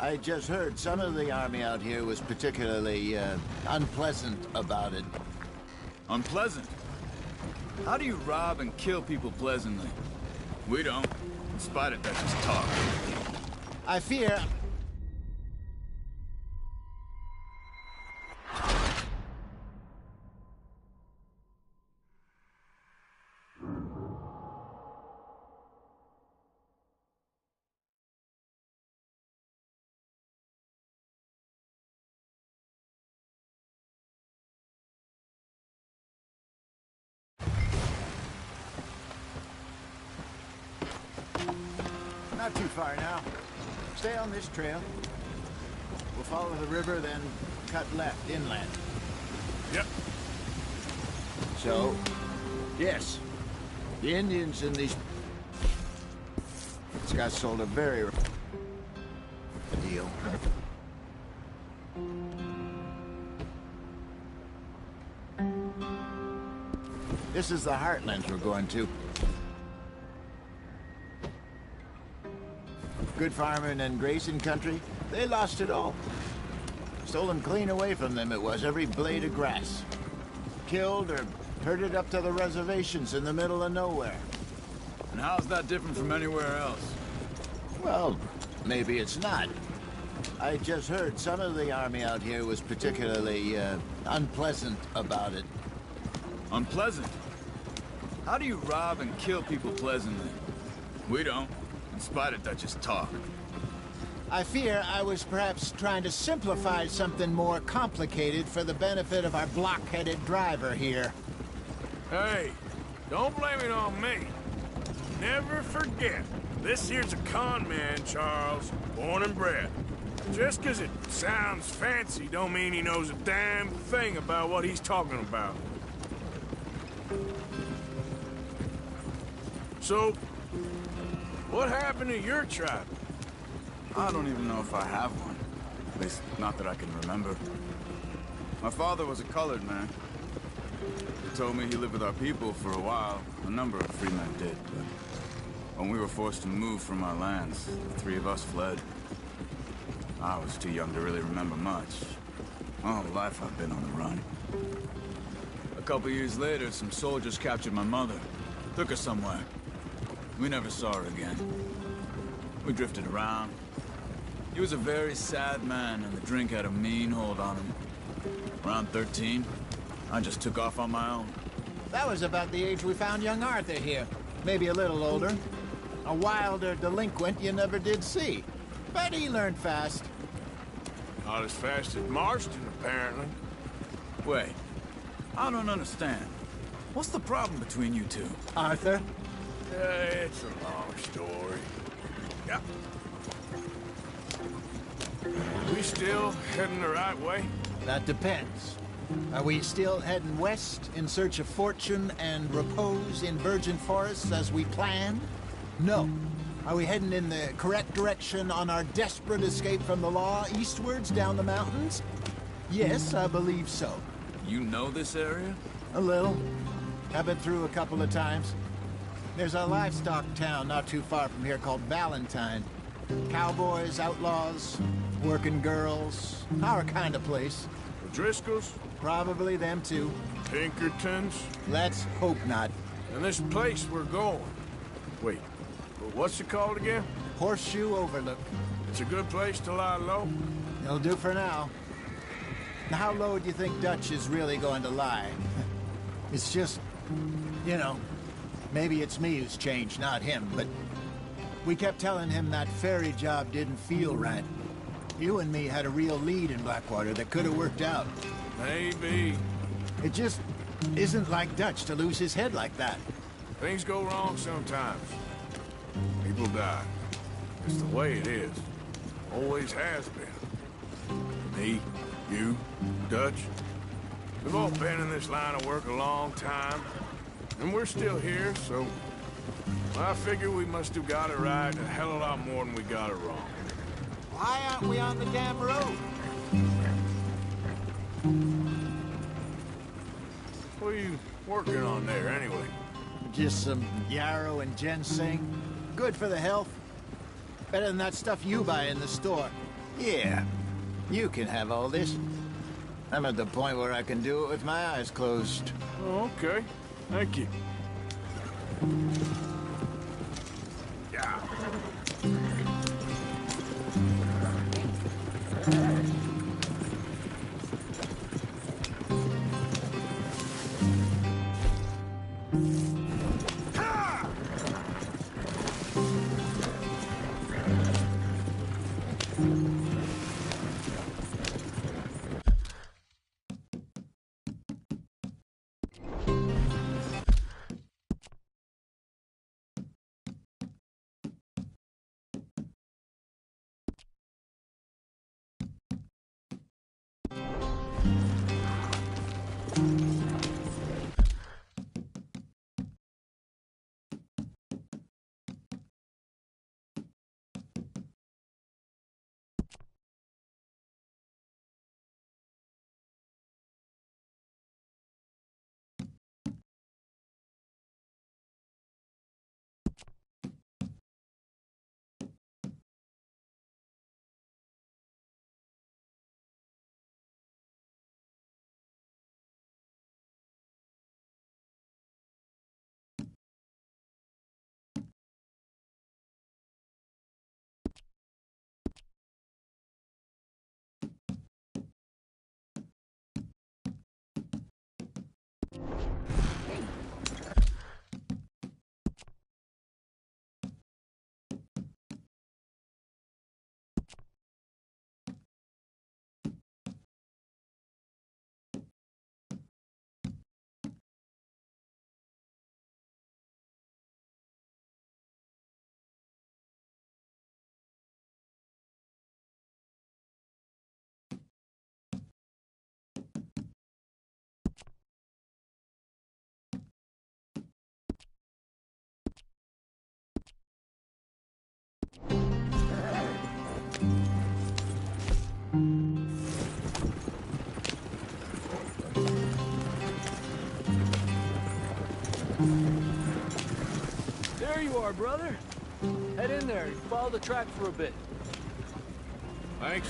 J: I just heard some of the army out here was particularly, unpleasant about it.
F: Unpleasant? How do you rob and kill people pleasantly? We don't. In spite of that, just talk.
J: I fear... Not too far now. Stay on this trail. We'll follow the river, then cut left inland.
E: Yep.
J: So, yes, the Indians in these... It's got sold a very... deal. This is the heartlands we're going to. Good farming and grazing country, they lost it all. Stolen clean away from them it was, every blade of grass. Killed or herded up to the reservations in the middle of nowhere.
F: And how's that different from anywhere else?
J: Well, maybe it's not. I just heard some of the army out here was particularly, unpleasant about it.
F: Unpleasant? How do you rob and kill people pleasantly? We don't. In spite of that, just talk.
J: I fear I was perhaps trying to simplify something more complicated for the benefit of our block-headed driver here.
E: Hey, don't blame it on me. Never forget, This here's a con man, Charles, born and bred. Just 'cause it sounds fancy don't mean he knows a damn thing about what he's talking about. So, what happened to your tribe?
F: I don't even know if I have one. At least, not that I can remember. My father was a colored man. He told me he lived with our people for a while. A number of free men did, but when we were forced to move from our lands, the three of us fled. I was too young to really remember much. My whole life I've been on the run. A couple years later, some soldiers captured my mother. Took her somewhere. We never saw her again. We drifted around. He was a very sad man, and the drink had a mean hold on him. Around 13, I just took off on my own.
J: That was about the age we found young Arthur here. Maybe a little older. A wilder delinquent you never did see. But he learned fast.
E: Not as fast as Marston, apparently.
F: Wait, I don't understand. What's the problem between you two?
J: Arthur?
E: It's a long story. Yeah. We still heading the right way?
J: That depends. Are we still heading west in search of fortune and repose in virgin forests as we planned? No. Are we heading in the correct direction on our desperate escape from the law eastwards down the mountains? Yes, I believe so.
F: You know this area?
J: A little. I've been through a couple of times. There's a livestock town not too far from here called Valentine. Cowboys, outlaws, working girls, our kind of place.
E: The Driscolls?
J: Probably them too.
E: Pinkertons?
J: Let's hope not.
E: And this place we're going. Wait, what's it called again?
J: Horseshoe Overlook.
E: It's a good place to lie low?
J: It'll do for now. Now, how low do you think Dutch is really going to lie? It's just, you know, maybe it's me who's changed, not him, but we kept telling him that ferry job didn't feel right. You and me had a real lead in Blackwater that could have worked out.
E: Maybe.
J: It just isn't like Dutch to lose his head like that.
E: Things go wrong sometimes. People die. It's the way it is. Always has been. Me, you, Dutch. We've all been in this line of work a long time. And we're still here, so I figure we must have got it right a hell of a lot more than we got it wrong.
J: Why aren't we on the damn road?
E: What are you working on there, anyway?
J: Just some yarrow and ginseng. Good for the health. Better than that stuff you buy in the store. Yeah, you can have all this. I'm at the point where I can do it with my eyes closed.
E: Oh, okay. Thank you. Yeah.
N: There you are, brother. Head in there. Follow the track for a bit.
E: Thanks.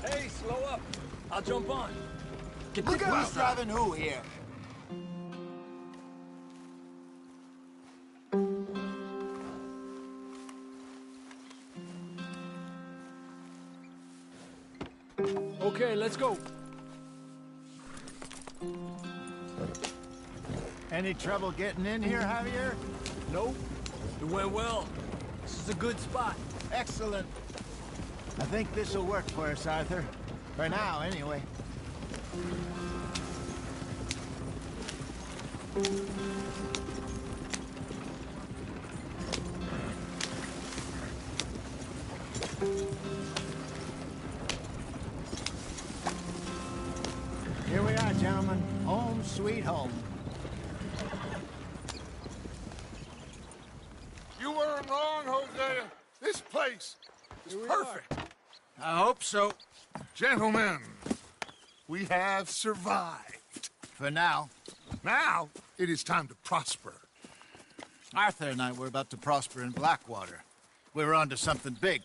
C: Hey, slow up. I'll jump on.
J: Look at who's driving who here.
N: Okay, let's go.
J: Any trouble getting in here, Javier?
N: Nope. It went well. This is a good spot.
J: Excellent. I think this'll work for us, Arthur. For now, anyway. Here we are, gentlemen. Home sweet home.
D: You weren't wrong, Hosea. This place is perfect.
J: I hope so.
D: Gentlemen, we have survived.
J: For now.
D: Now, it is time to prosper.
J: Arthur and I were about to prosper in Blackwater. We were onto something big.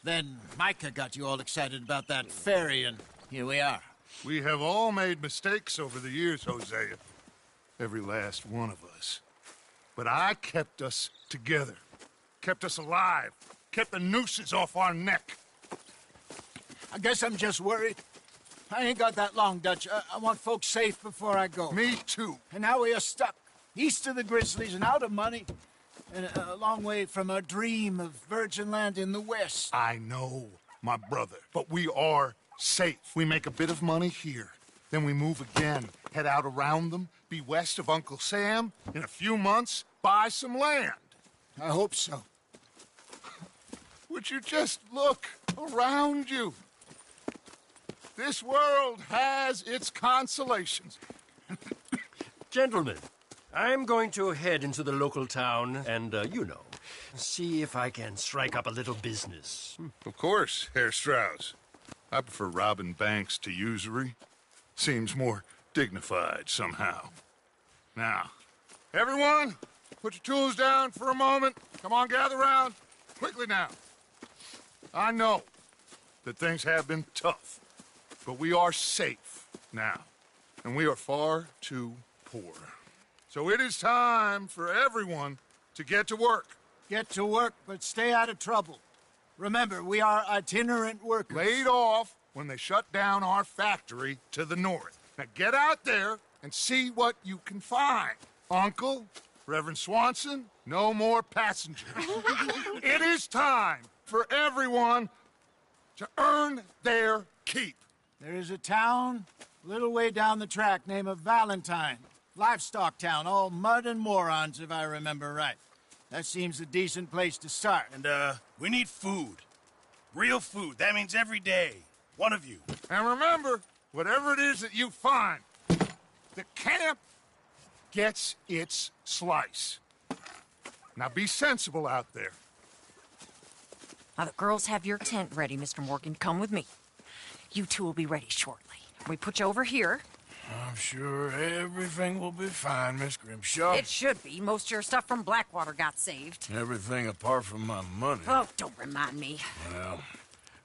J: Then Micah got you all excited about that ferry, and here we are.
D: We have all made mistakes over the years, Hosea. Every last one of us. But I kept us together. Kept us alive. Kept the nooses off our neck.
J: I guess I'm just worried. I ain't got that long, Dutch. I want folks safe before I go.
D: Me too.
J: And now we are stuck. East of the Grizzlies and out of money. And a long way from our dream of virgin land in the west.
D: I know, my brother. But we are safe. We make a bit of money here. Then we move again. Head out around them. Be west of Uncle Sam. In a few months, buy some land.
J: I hope so.
D: Would you just look around you? This world has its consolations.
O: Gentlemen, I'm going to head into the local town and, see if I can strike up a little business.
D: Of course, Herr Strauss. I prefer robbing banks to usury. Seems more dignified somehow. Now, everyone, put your tools down for a moment. Come on, gather round. Quickly now. I know that things have been tough, but we are safe now, and we are far too poor. So it is time for everyone to get to work.
J: Get to work, but stay out of trouble. Remember, we are itinerant workers.
D: Laid off when they shut down our factory to the north. Now get out there and see what you can find. Uncle, Reverend Swanson, no more passengers. It is time for everyone to earn their keep.
J: There is a town a little way down the track named Valentine. Livestock town, all mud and morons, if I remember right. That seems a decent place to start.
A: And, we need food. Real food. That means every day. One of you.
D: And remember, whatever it is that you find, the camp gets its slice. Now be sensible out there.
P: Now, the girls have your tent ready, Mr. Morgan. Come with me. You two will be ready shortly. We put you over here.
E: I'm sure everything will be fine, Miss Grimshaw.
P: It should be. Most of your stuff from Blackwater got saved.
E: Everything apart from my money.
P: Oh, don't remind me.
E: Well,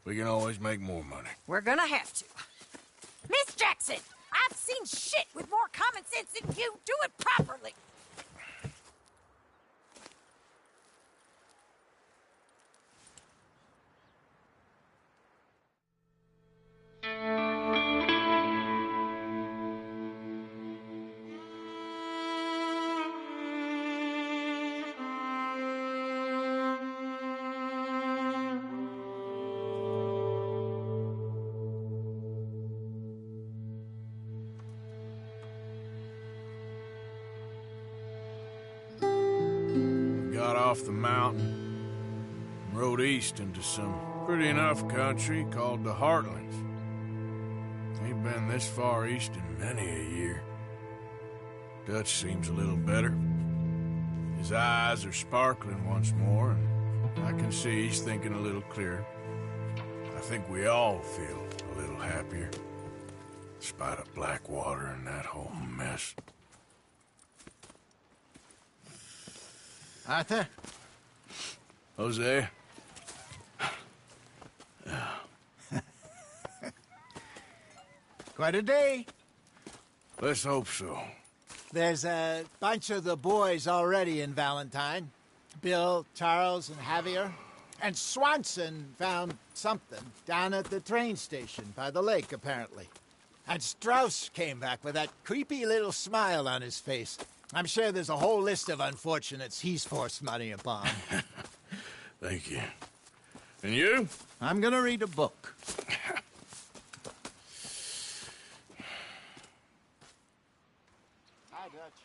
E: we can always make more money.
P: We're gonna have to. Miss Jackson, I've seen shit with more common sense than you. Do it properly.
E: Off the mountain, rode east into some pretty enough country called the Heartlands. Ain't been this far east in many a year. Dutch seems a little better. His eyes are sparkling once more, and I can see he's thinking a little clearer. I think we all feel a little happier. Despite of Blackwater and that whole mess.
J: Arthur?
E: Jose?
J: Quite a day.
E: Let's hope so.
J: There's a bunch of the boys already in Valentine. Bill, Charles, and Javier. And Swanson found something down at the train station by the lake, apparently. And Strauss came back with that creepy little smile on his face. I'm sure there's a whole list of unfortunates he's forced money upon.
E: Thank you. And you?
J: I'm gonna read a book. Hi, Dutch.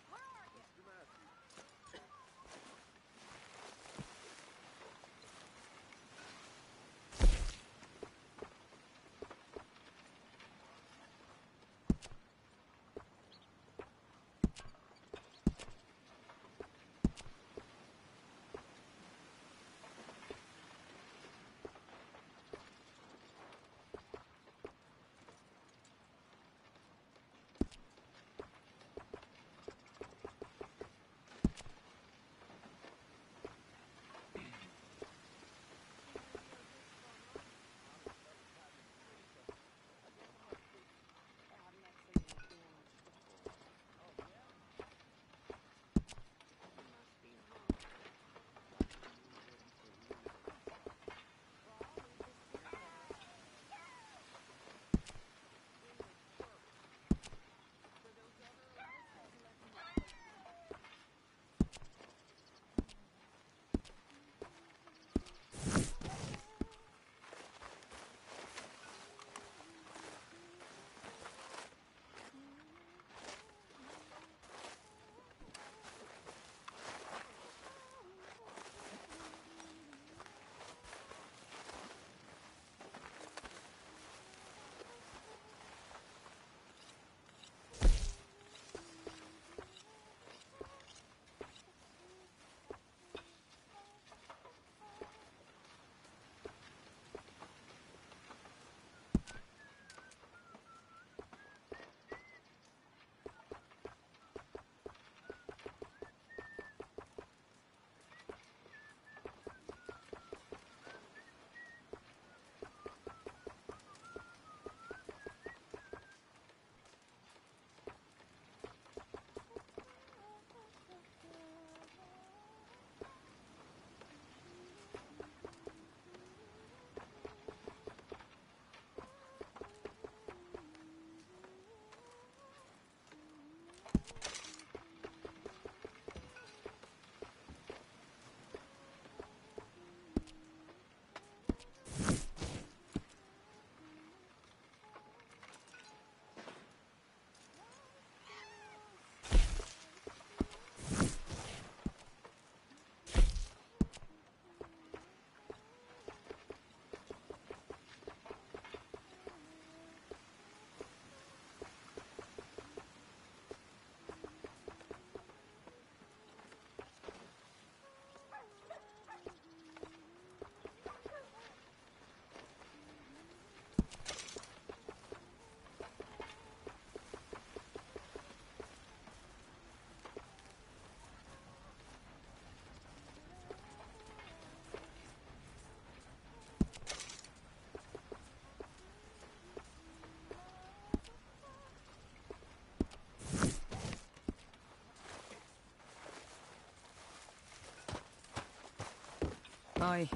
Q: Hi.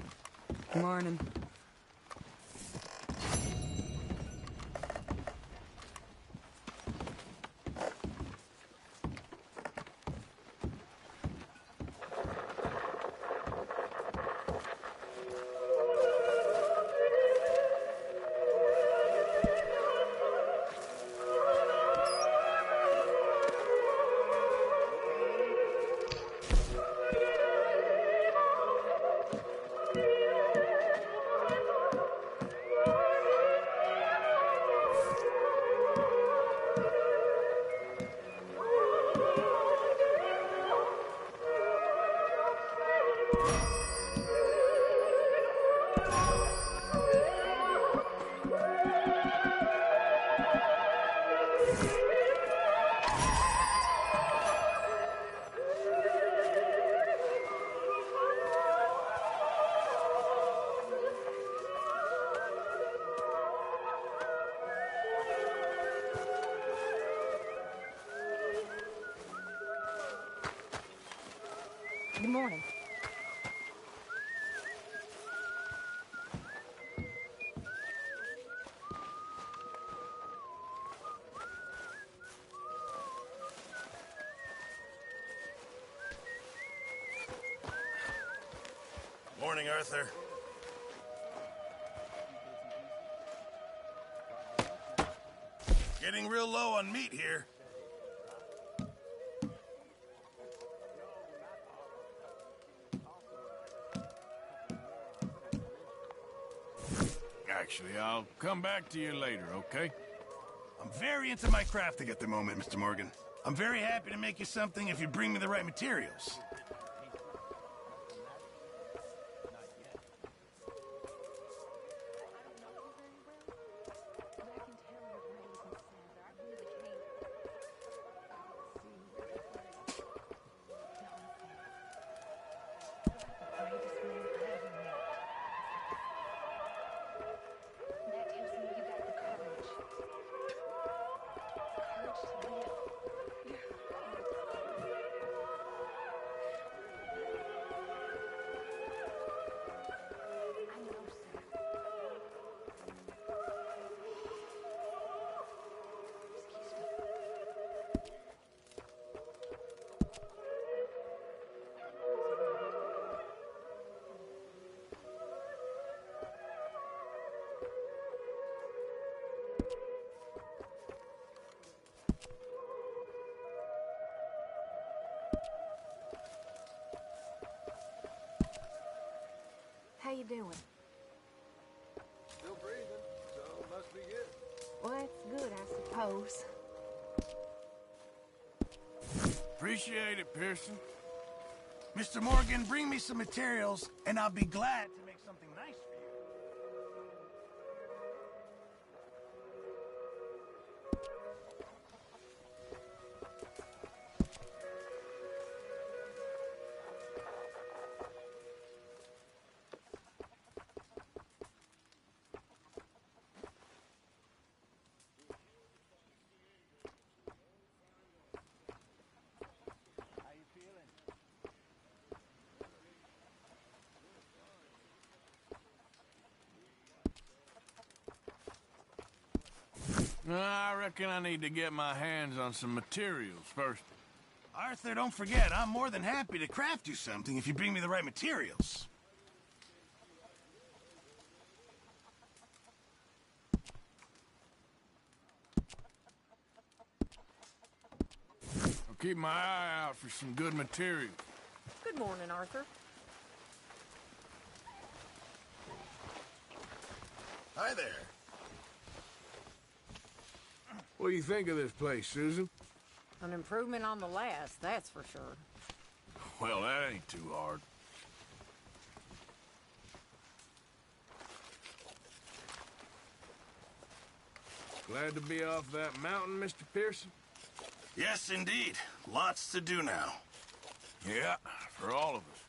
Q: Morning.
I: Good morning.
A: Morning, Arthur. Getting real low on meat here.
E: Actually, I'll come back to you later, okay?
A: I'm very into my crafting at the moment, Mr. Morgan. I'm very happy to make you something if you bring me the right materials.
Q: How you doing?
H: Still breathing, so it must be good.
Q: Well, that's good, I suppose.
E: Appreciate it, Pearson.
A: Mr. Morgan, bring me some materials, and I'll be glad to make something nice for you.
E: I reckon I need to get my hands on some materials first.
A: Arthur, don't forget, I'm more than happy to craft you something if you bring me the right materials.
E: I'll keep my eye out for some good material.
P: Good morning, Arthur.
A: Hi there.
E: What do you think of this place, Susan?
P: An improvement on the last, that's for sure.
E: Well, that ain't too hard. Glad to be off that mountain, Mr. Pearson?
A: Yes, indeed. Lots to do now.
E: Yeah, for all of us.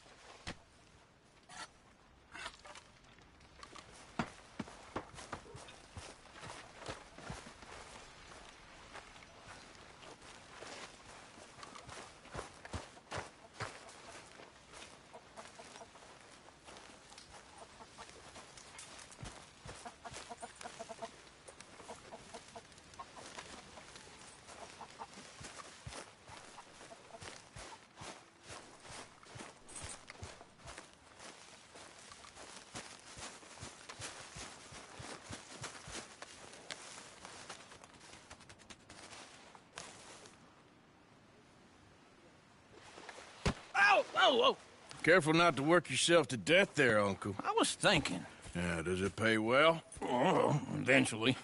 C: Whoa!
E: Careful not to work yourself to death there, Uncle.
C: I was thinking.
E: Yeah, does it pay well?
C: Oh, eventually.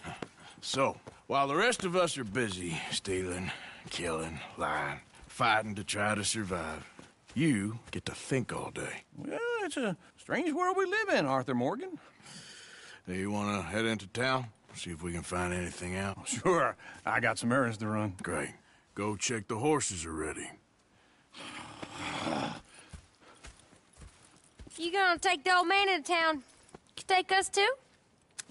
E: So, while the rest of us are busy stealing, killing, lying, fighting to try to survive, you get to think all day.
C: Well, it's a
R: Strange world we live in, Arthur Morgan.
E: Do you want to head into town? See if we can find anything out?
R: Sure. I got some errands to run.
E: Great. Go check the horses are ready.
S: You gonna take the old man into town? You take us too?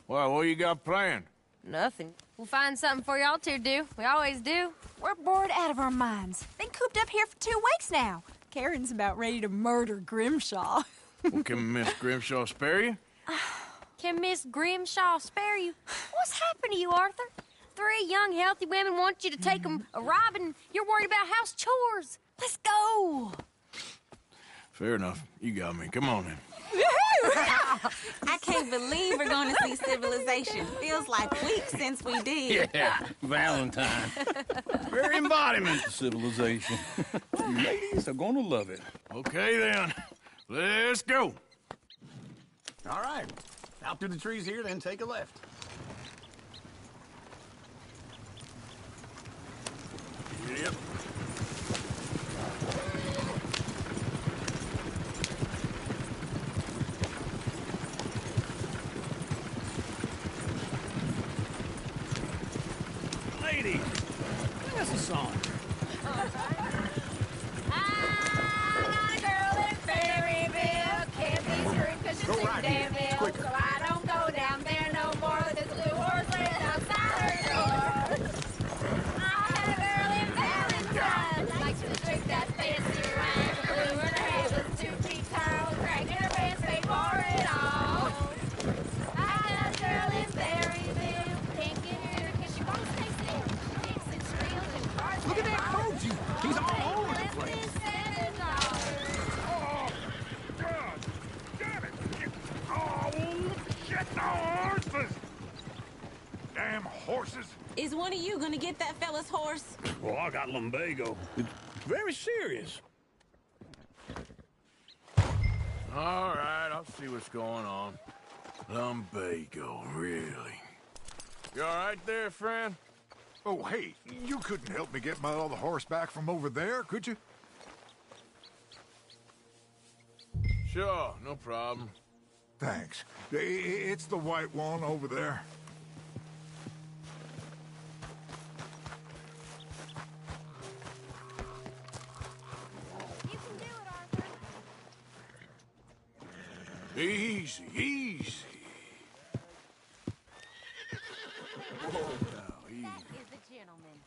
E: Well, what you got planned?
S: Nothing. We'll find something for y'all to do. We always do.
I: We're bored out of our minds. Been cooped up here for 2 weeks now. Karen's about ready to murder Grimshaw.
E: Well, can Miss Grimshaw spare you?
S: Can Miss Grimshaw spare you? What's happened to you, Arthur? 3 young, healthy women want you to take them a robbing. You're worried about house chores. Let's go.
E: Fair enough. You got me. Come on then.
T: I can't believe we're going to see civilization. Feels like weeks since we did.
R: Yeah, Valentine. Very embodiment of civilization. You ladies are gonna love it.
E: Okay then. Let's go.
U: All right. Out through the trees here, then take a left.
E: Yep.
U: Ladies, sing us a song.
S: Go right here. It's quicker. So I don't go down there no more with this blue horse laying outside her door. I had a girl in Valentine, likes to drink that fancy wine. Blue in her head was 2 feet tall, cracking her pants, paid for it all. I had a girl in Berryville, can't get her 'cause she won't stay still. Kicks and squeals and cars.
U: Look at that Koji. He's all over the place.
G: Damn horses!
T: Is one of you gonna get that fella's horse?
U: Well, I got lumbago. It's very serious.
E: All right, I'll see what's going on. Lumbago, really? You all right there, friend?
G: Oh, hey, you couldn't help me get my other horse back from over there, could you?
E: Sure, no problem.
G: Thanks. It's the white one over there.
S: You can do it, Arthur.
E: Easy, easy. Now, easy.
S: That is a gentleman.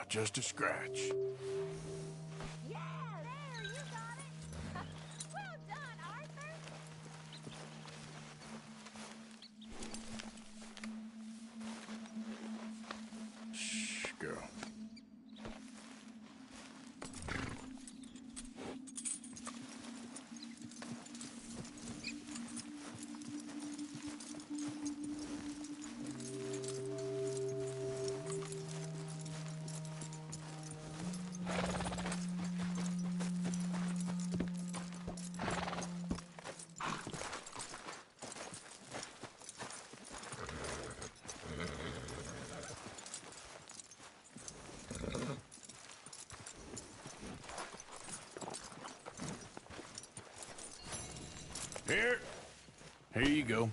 E: Just a scratch.
S: Yeah, there, you got it. Well done, Arthur.
E: Shh, girl. Here you go.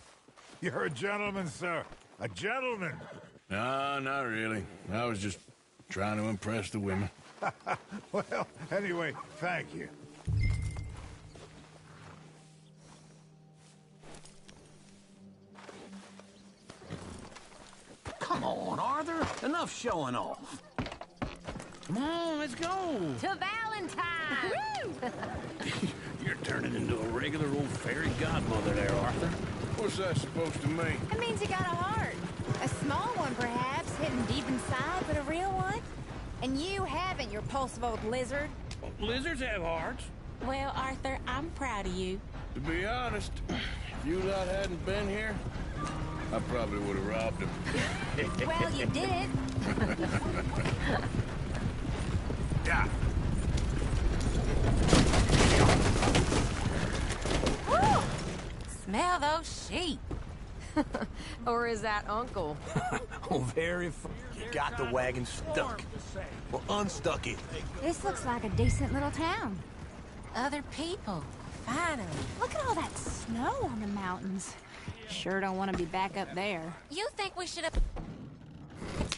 G: You're a gentleman, sir. A gentleman.
E: No, not really. I was just trying to impress the women.
G: Well, anyway, thank you.
U: Come on, Arthur. Enough showing off. Come on, let's go.
S: To Valentine! Woo!
U: You're turning into a regular old fairy godmother there, Arthur.
E: What's that supposed to mean?
Q: It means you got a heart. A small one, perhaps, hidden deep inside, but a real one. And you haven't, you repulsive old lizard.
U: Lizards have hearts.
T: Well, Arthur, I'm proud of you.
E: To be honest, if you lot hadn't been here, I probably would have robbed him.
Q: Well, you did.
E: Yeah.
S: Woo! Smell those sheep. Or is that Uncle?
U: Oh, very funny. got the wagon stuck. Well, unstuck it.
I: This looks like a decent little town.
T: Other people. Finally.
I: Look at all that snow on the mountains. Sure don't want to be back up there.
T: You think we should have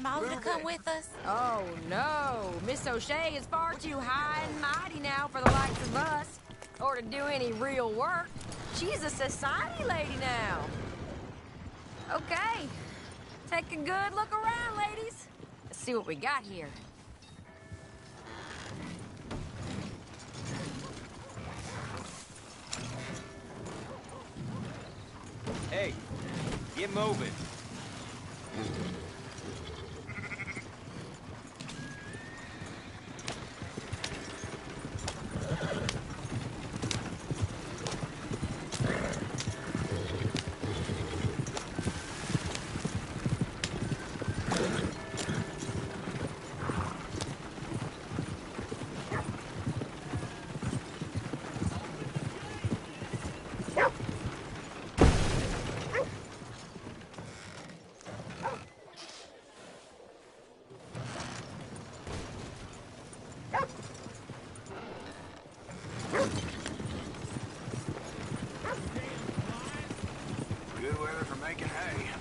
T: Molly to come with us?
K: Oh, no. Miss O'Shea is far too high and mighty now for the likes of us. Or to do any real work. She's a society lady now. Okay. Take a good look around, ladies. Let's see what we got here.
L: Hey, get moving.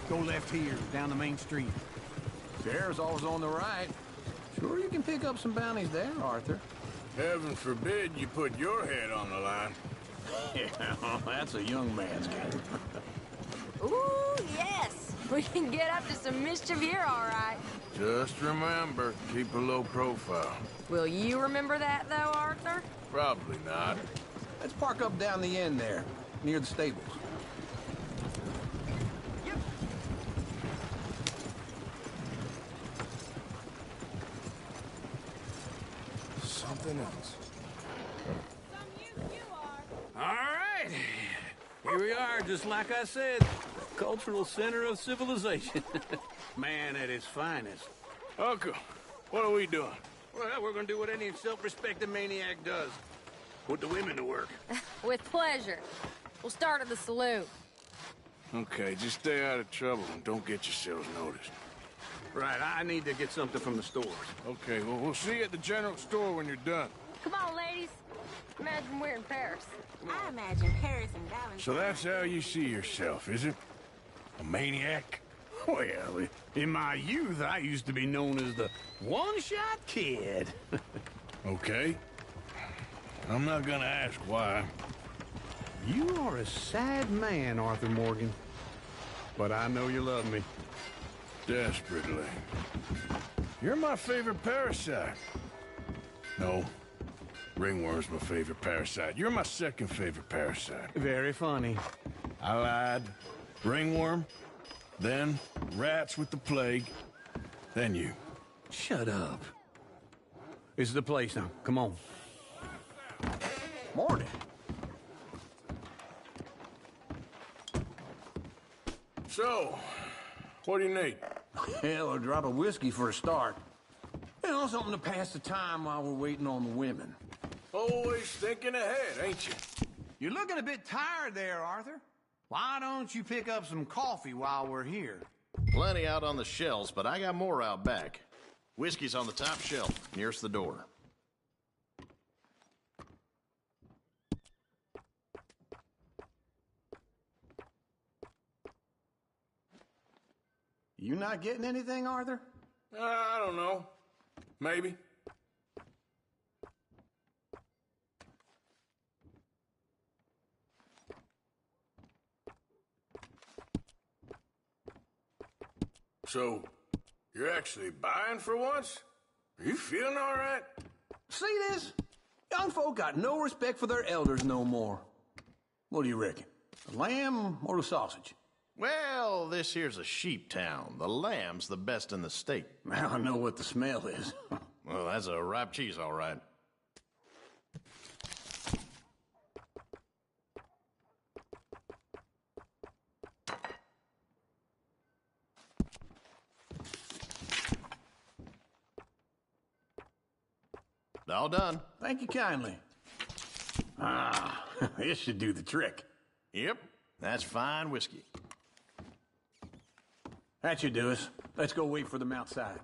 U: Go left here, down the main street. Sheriff's always on the right. Sure you can pick up some bounties there, Arthur.
E: Heaven forbid you put your head on the line.
U: Yeah, that's a young man's game.
K: Ooh, yes. We can get up to some mischief here, all right.
E: Just remember, keep a low profile.
K: Will you remember that, though, Arthur?
E: Probably not.
U: Let's park up down the end there, near the stables.
E: Something else.
U: All right. Here we are, just like I said. Cultural center of civilization. Man at his finest.
E: Uncle, what are we doing?
U: Well, we're gonna do what any self-respecting maniac does. Put the women to work.
K: With pleasure. We'll start at the saloon.
E: Okay, just stay out of trouble and don't get yourselves noticed.
U: Right, I need to get something from the stores.
E: Okay, well, we'll see you at the general store when you're done.
K: Come on, ladies. Imagine we're in Paris.
T: I imagine Paris and Valentine.
E: So that's how you see yourself, is it? A maniac?
U: Well, in my youth, I used to be known as the one-shot kid.
E: Okay. I'm not gonna ask why.
U: You are a sad man, Arthur Morgan. But I know you love me.
E: Desperately. You're my favorite parasite. No. Ringworm's my favorite parasite. You're my second favorite parasite.
U: Very funny.
E: I lied. Ringworm, then rats with the plague, then you.
U: Shut up. This is the place now. Come on. Morning.
E: So, what do you need?
U: Hell, a drop of whiskey for a start. You know, something to pass the time while we're waiting on the women.
E: Always thinking ahead, ain't you?
U: You're looking a bit tired there, Arthur. Why don't you pick up some coffee while we're here?
V: Plenty out on the shelves, but I got more out back. Whiskey's on the top shelf, nearest the door.
U: You not getting anything, Arthur?
E: I don't know. Maybe. So, you're actually buying for once? Are you feeling all right?
U: See this? Young folk got no respect for their elders no more. What do you reckon? The lamb or the sausage?
V: Well, this here's a sheep town. The lamb's the best in the state.
U: I know what the smell is.
V: Well, that's a ripe cheese, all right. All done.
U: Thank you kindly. Ah, this should do the trick.
V: Yep, that's fine whiskey.
U: That should do us. Let's go wait for them outside.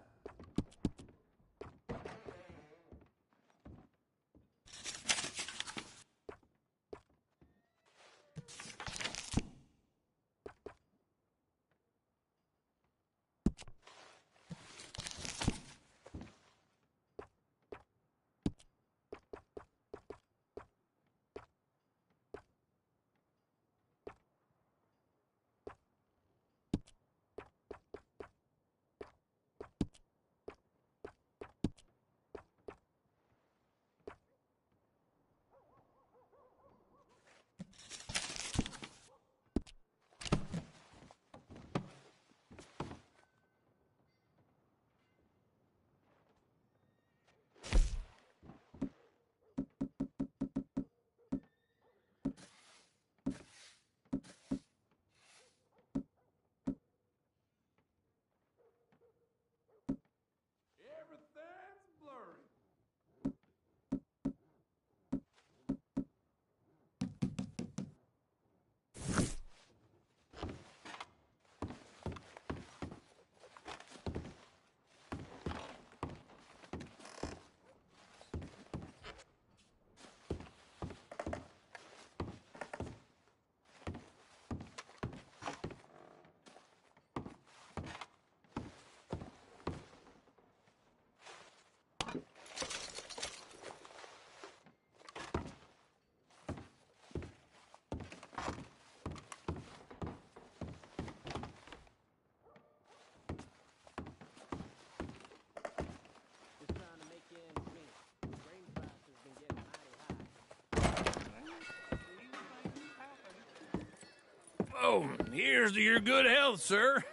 U: Well, here's to your good health, sir.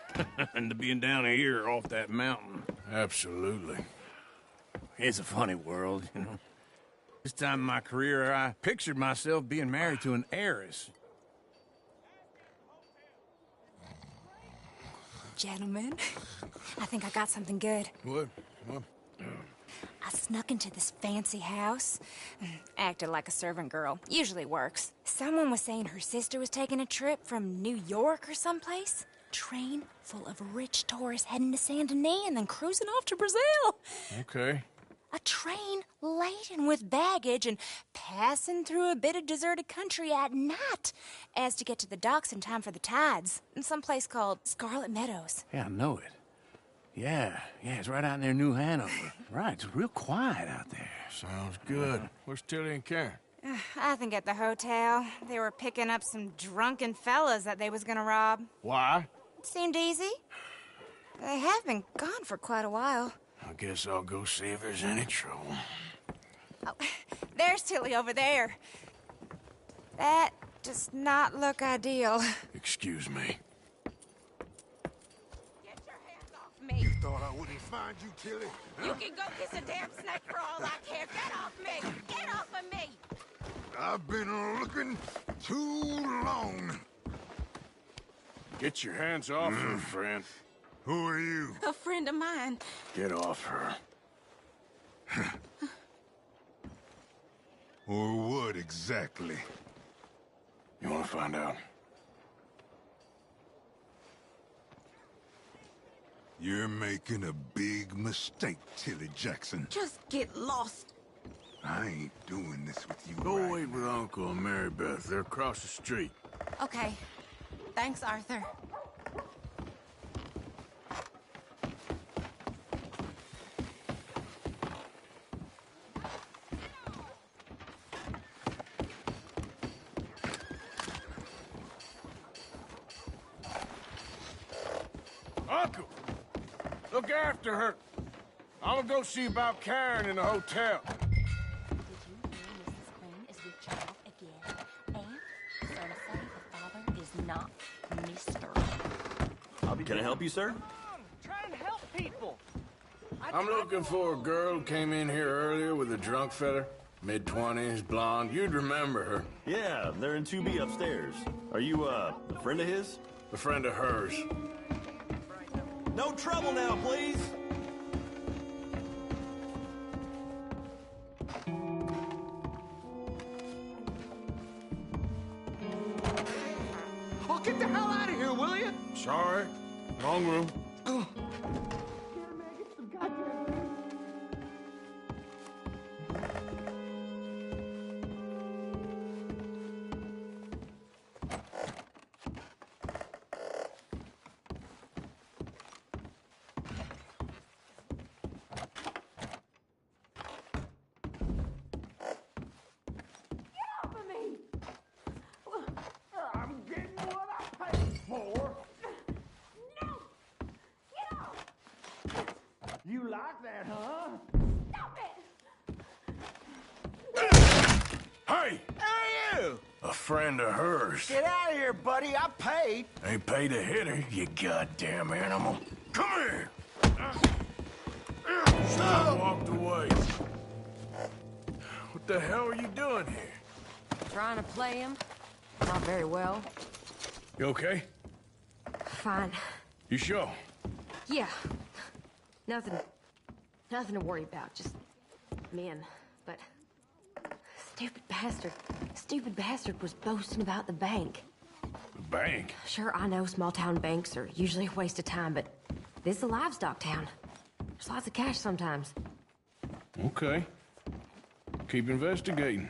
U: And to being down here off that mountain.
E: Absolutely.
U: It's a funny world, you know. This time in my career, I pictured myself being married to an heiress.
I: Gentlemen, I think I got something good.
E: What?
I: I snuck into this fancy house. Acted like a servant girl. Usually works. Someone was saying her sister was taking a trip from New York or someplace. Train full of rich tourists heading to Saint Denis and then cruising off to Brazil.
E: Okay.
I: A train laden with baggage and passing through a bit of deserted country at night as to get to the docks in time for the tides in some place called Scarlet Meadows.
U: Yeah, I know it. Yeah, it's right out near New Hanover. Right, it's real quiet out there.
E: Sounds good. Where's Tilly and Karen?
I: I think at the hotel. They were picking up some drunken fellas that they was gonna rob.
E: Why?
I: It seemed easy. They have been gone for quite a while.
E: I guess I'll go see if there's any trouble.
I: Oh, there's Tilly over there. That does not look ideal.
E: Excuse me.
I: Get your hands off me.
D: You thought I wouldn't find you, Tilly?
I: You can go kiss a damn snake for all I care. Get off me! Get off of me!
D: I've been looking too long.
E: Get your hands off her, friend.
D: Who are you?
T: A friend of mine.
E: Get off her.
D: Or what exactly?
E: You want to find out?
D: You're making a big mistake, Tilly Jackson.
T: Just get lost.
D: I ain't doing this with you.
E: Go
D: right
E: wait with Uncle and Mary Beth. They're across the street.
T: Okay. Thanks, Arthur.
E: Uncle! Look after her. I'm gonna go see about Karen in the hotel.
B: Can I help you, sir?
N: Try and help people.
E: I'm looking for a girl who came in here earlier with a drunk fella. Mid-20s, blonde. You'd remember her.
B: Yeah, they're in 2B upstairs. Are you, a friend of his?
E: A friend of hers.
B: No trouble now, please!
L: Oh, get the hell out of here, will you?
E: Sorry. Wrong room.
G: I'm getting what I paid for. You like that, huh?
S: Stop it!
E: Hey!
G: Who are you?
E: A friend of hers.
G: Get out of here, buddy. I paid.
E: Ain't paid to hit her, you goddamn animal. Come here! Stop! Walked away. What the hell are you doing here?
K: Trying to play him? Not very well.
E: You okay?
K: Fine.
E: You sure?
K: Yeah. Nothing to worry about. Just men. But stupid bastard was boasting about the bank.
E: The bank?
K: Sure, I know small town banks are usually a waste of time, but this is a livestock town. There's lots of cash sometimes.
E: Okay. Keep investigating.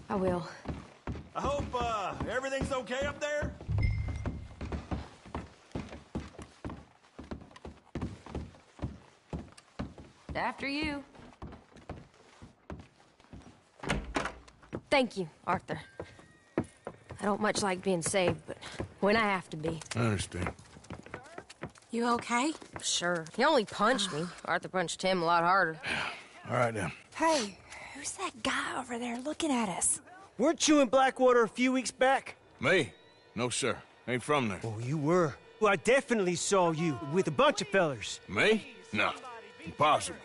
K: I will.
B: I hope, everything's okay up there?
K: After you. Thank you, Arthur. I don't much like being saved, but when I have to be.
E: I understand.
T: You okay?
K: Sure. He only punched me. Arthur punched him a lot harder.
E: All right, then.
I: Hey, who's that guy over there looking at us?
M: Weren't you in Blackwater a few weeks back?
E: Me? No, sir.
A: Ain't from there.
F: Oh, you were. Well, I definitely saw you with a bunch of fellers.
A: Me? No. Impossible.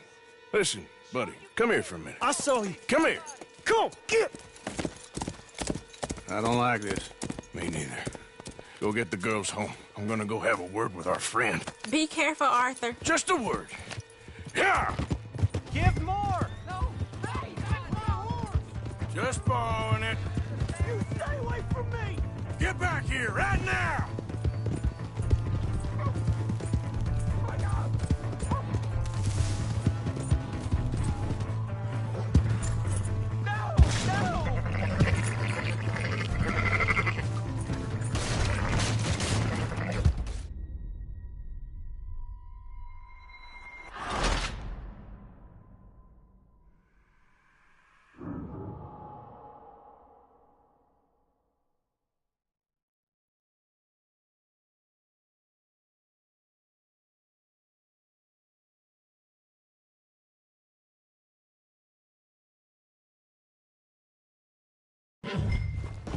A: Listen, buddy, come here for a minute.
F: I saw you.
A: Come here.
F: Come on, get!
A: I don't like this. Me neither. Go get the girls home. I'm gonna go have a word with our friend.
T: Be careful, Arthur.
A: Just a word. Yeah!
F: Give more!
A: Just borrowing it.
F: You stay away from me!
A: Get back here, right now!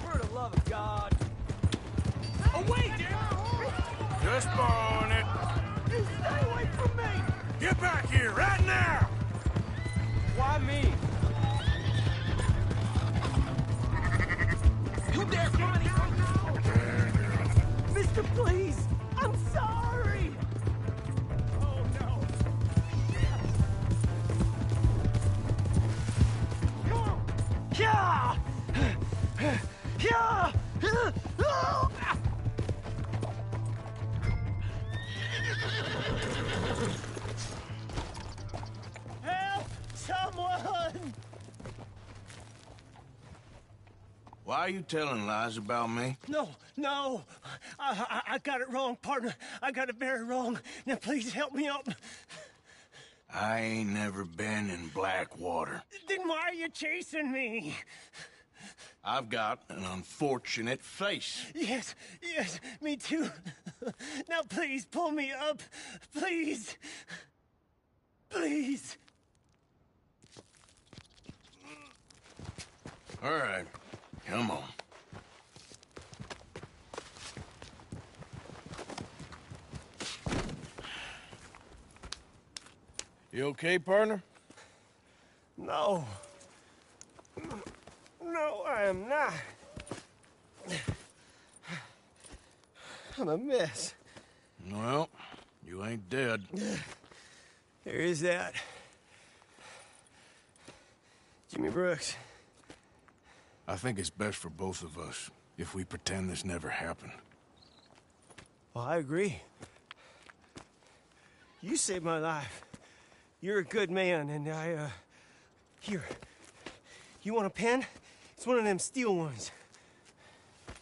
F: For the love of God. Oh, wait!
A: Just borrowing it.
F: You stay away from me!
A: Get back here, right now!
F: Why me?
C: You dare come any
F: Mister, please! I'm sorry! Oh, no. Come on! Yeah! Yeah! Help! Someone!
A: Why are you telling lies about me?
F: No. I got it wrong, partner. I got it very wrong. Now, please help me up.
A: I ain't never been in Blackwater.
F: Then why are you chasing me?
A: I've got an unfortunate face.
F: Yes, me too. Now, please, pull me up. Please. Please.
A: All right, come on. You okay, partner?
F: No. No, I am not. I'm a mess.
A: Well, you ain't dead.
F: There is that. Jimmy Brooks.
A: I think it's best for both of us if we pretend this never happened.
F: Well, I agree. You saved my life. You're a good man, and Here. You want a pen? It's one of them steel ones.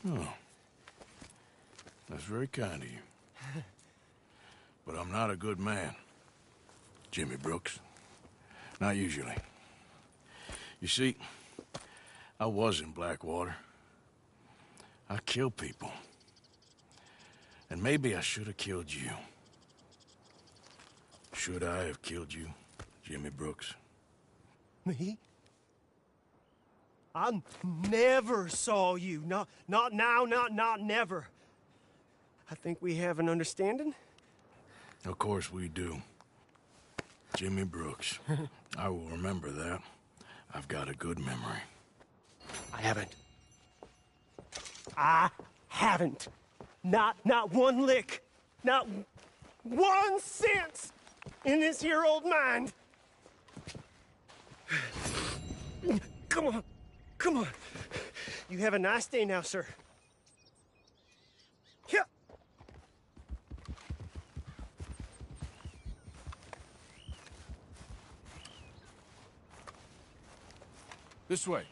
A: Oh. That's very kind of you. But I'm not a good man, Jimmy Brooks. Not usually. You see, I was in Blackwater. I killed people. And maybe I should have killed you. Should I have killed you, Jimmy Brooks?
F: Me? I never saw you. Not now, not never. I think we have an understanding.
A: Of course we do. Jimmy Brooks. I will remember that. I've got a good memory.
F: I haven't. Not one lick. Not 1 cent in this here old mind. Come on. You have a nice day now, sir. Yeah.
A: This way.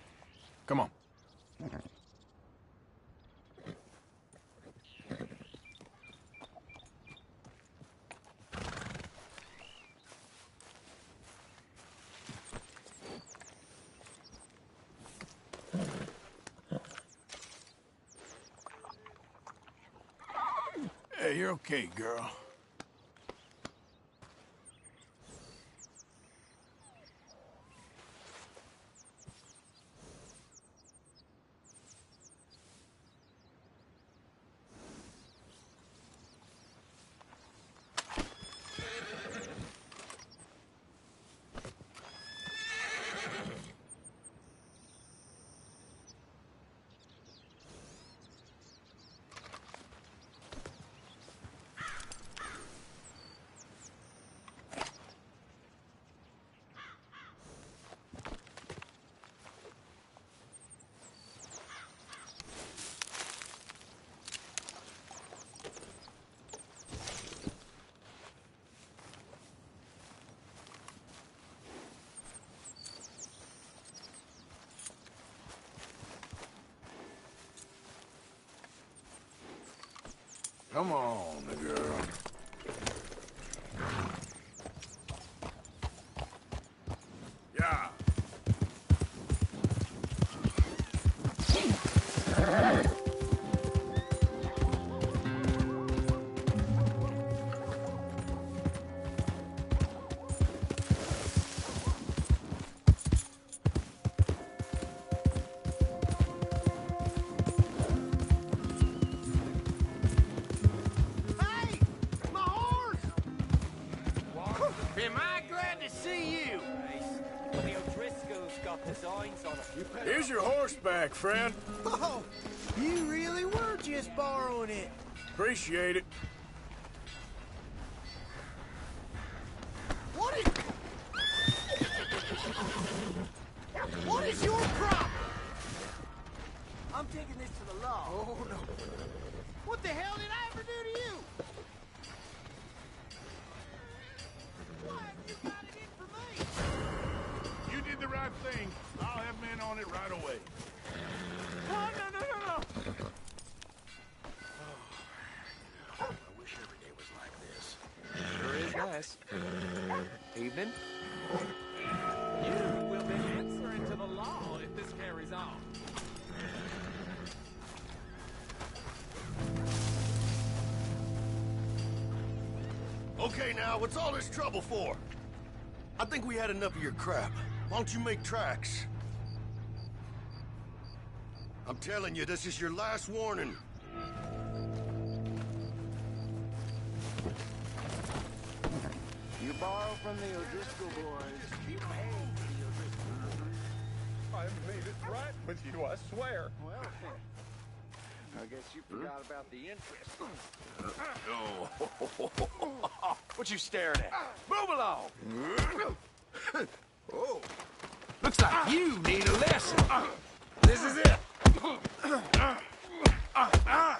A: Come on. Hey, you're okay, girl.
E: Come on, girl. Yeah.
L: Am I glad to see you? The O'Driscoll's got designs on it.
E: Here's your horseback, friend.
J: Oh, you really were just borrowing it.
E: Appreciate it.
J: What is your problem? I'm taking this to the law. Oh, no. What the hell did I ever do to you? Why have you got it in for me?
G: You did the right thing. I'll have men on it right away.
J: No.
G: I wish every day was like this.
C: Sure is nice. Evening. You will be answering to the law if this carries on.
A: Okay, now, what's all this trouble for? I think we had enough of your crap. Why don't you make tracks? I'm telling you, this is your last warning.
L: You borrow from the O'Driscoll boys. You pay the O'Driscoll boys.
M: I made it right with you, I swear.
L: Well, I guess you forgot about the interest.
C: What you staring at? Move along!
L: Oh.
C: Looks like you need a lesson. This is it.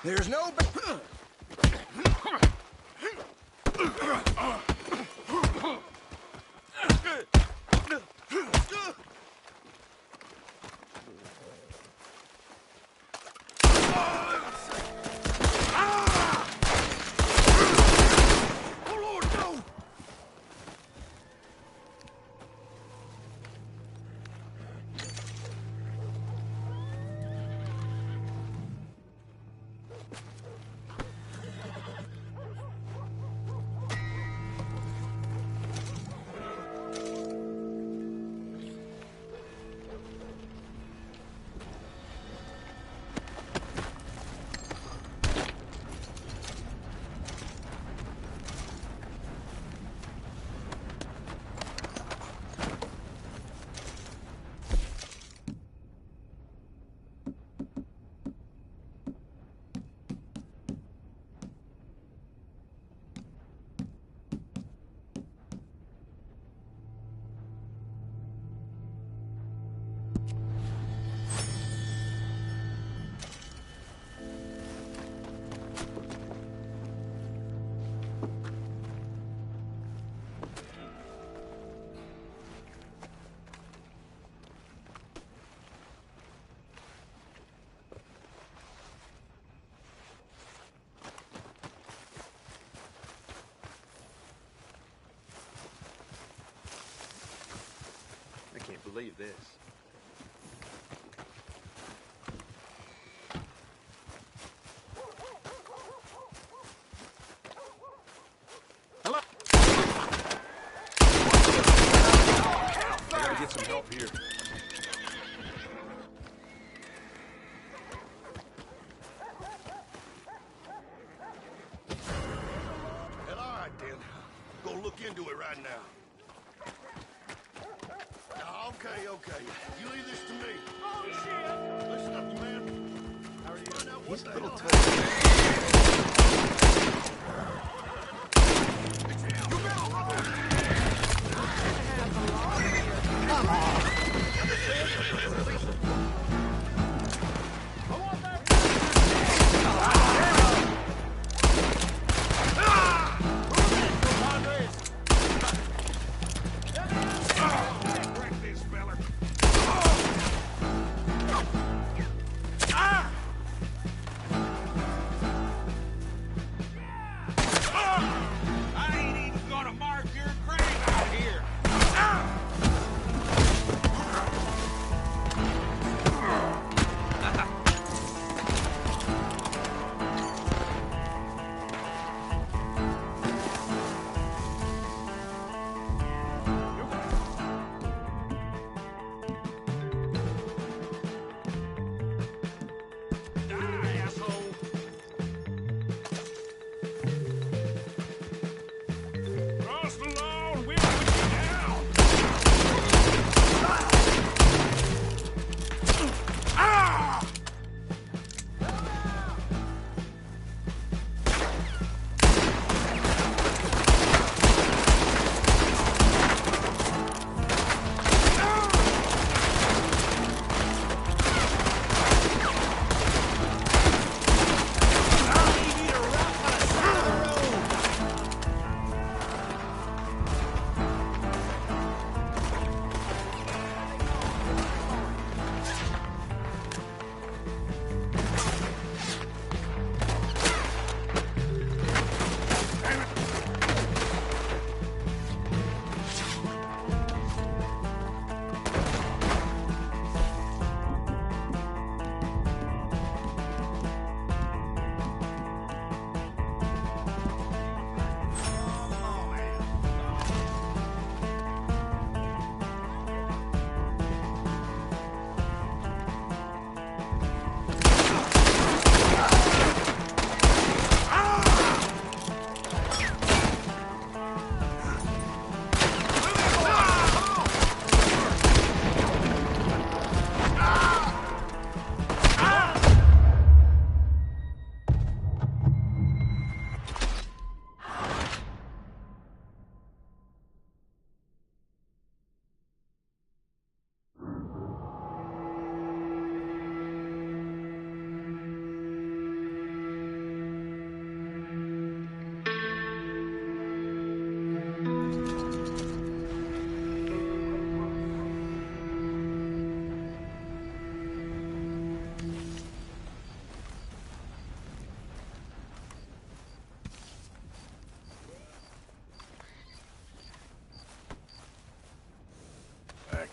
C: There's no...
M: I can't believe this.
C: Hello?
M: I gotta get some help here.
A: Well, all right, then. Go look into it right now. Okay. You leave this to me. Oh, shit! Listen up, man. How are you? Find out what the hell...
J: Come on.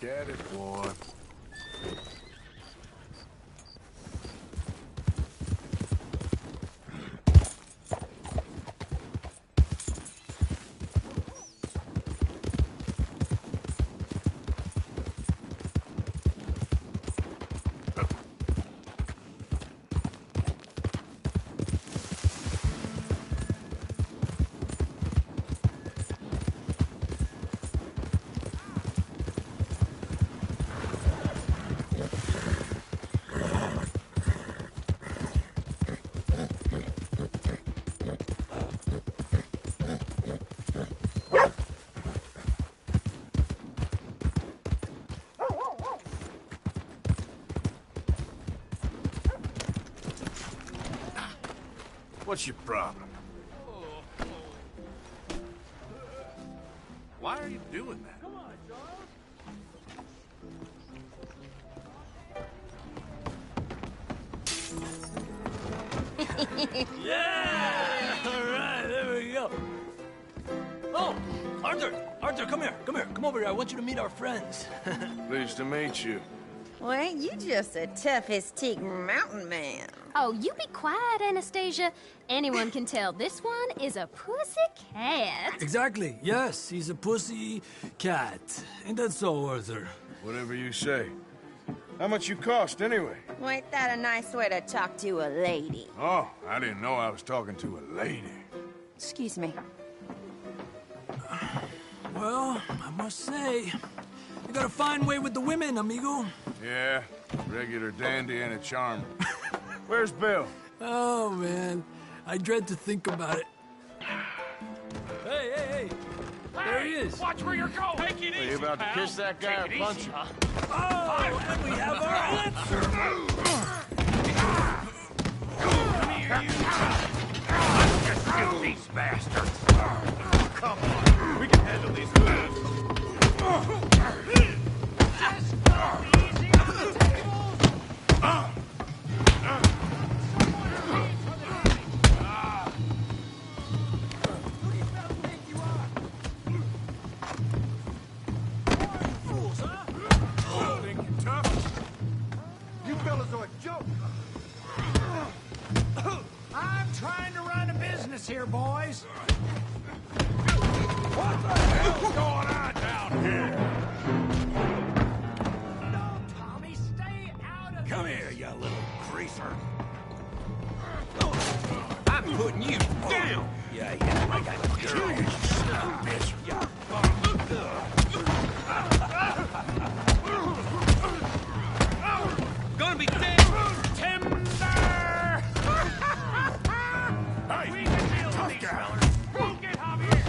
E: at it, boy. What's your problem? Why are you doing that?
N: Come on, Charles.
C: Yeah! All right, there we go. Oh, Arthur! Arthur, come here. Come here. Come over here. I want you to meet our friends.
E: Pleased to meet you.
K: Well, ain't you just a tough-as-teak mountain man?
H: Oh, you be quiet, Anastasia. Anyone can tell this one is a pussy cat.
N: Exactly. Yes, he's a pussy cat. Ain't that so, Arthur?
E: Whatever you say. How much you cost, anyway?
K: Well, ain't that a nice way to talk to a lady?
E: Oh, I didn't know I was talking to a lady.
K: Excuse me.
N: Well, I must say, you got a fine way with the women, amigo.
E: Yeah, regular dandy and a charmer. Where's Bill?
N: Oh, man. I dread to think about it. Hey, hey, hey! There he is!
G: Watch where you're going! Take it easy,
E: Are you about to
G: pal.
E: kiss that guy or
G: Take it
E: punch
G: easy,
E: him?
N: Oh, and we have our answer!
G: Come here, you just kill these bastards! Come on, we can handle these fools! Just go easy on the tables!
J: I'm trying to run a business here, boys.
G: What the hell's going on down here?
J: No, Tommy, stay out of
G: Come here, you little greaser. I'm putting you down. Yeah, I got a girl. You stupid bitch. Gonna be dead. Timber! Hey, we can deal with these fellas. We'll get Javier.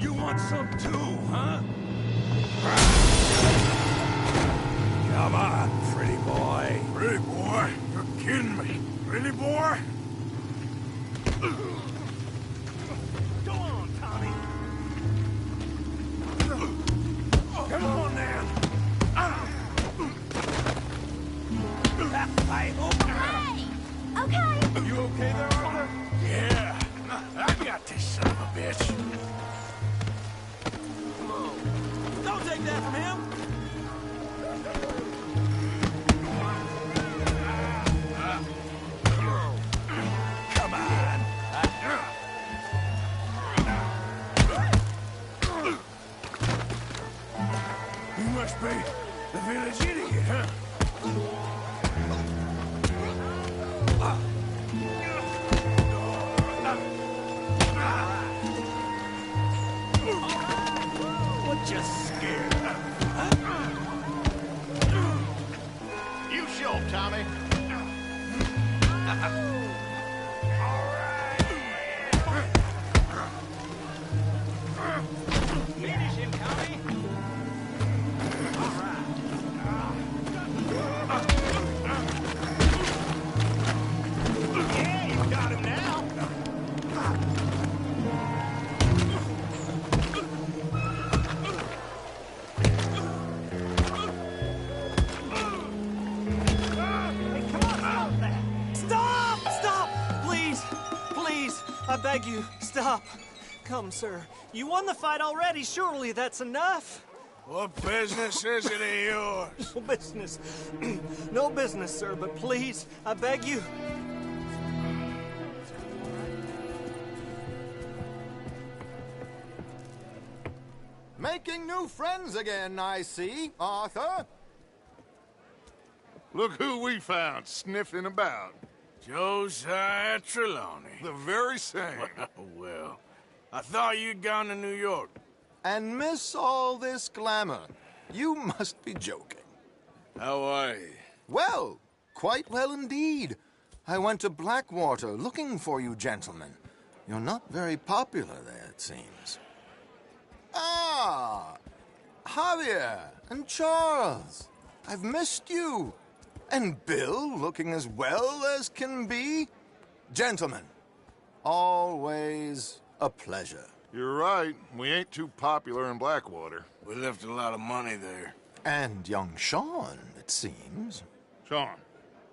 G: You want some too, huh? Come on, pretty boy.
E: Pretty boy? You're kidding me. Pretty boy?
G: Go on, Tommy. Come on, then.
H: Hey! Okay!
G: You okay there, Arthur?
E: Yeah. I got this son of a bitch.
C: Come on. Don't take that from him.
G: Come on.
E: You must be the village idiot, huh?
G: What you scared of?
V: You show, Tommy.
G: Finish him, Tommy. Yeah, you got him now. Hey, come on, stop that.
C: Stop! Stop! Please! Please! I beg you, stop.
F: outcome, sir. You won the fight already. Surely that's enough.
E: What business is it of yours?
F: No business. No business, sir, but please, I beg you.
O: Making new friends again, I see, Arthur.
D: Look who we found sniffing about.
E: Josiah Trelawney.
D: The very same.
E: Well, I thought you'd gone to New York.
O: And miss all this glamour. You must be joking.
E: How are you?
O: Well, quite well indeed. I went to Blackwater looking for you gentlemen. You're not very popular there, it seems. Ah, Javier and Charles. I've missed you. And Bill looking as well as can be. Gentlemen, always a pleasure.
D: You're right. We ain't too popular in Blackwater.
E: We left a lot of money there.
O: And young Sean, it seems.
D: Sean,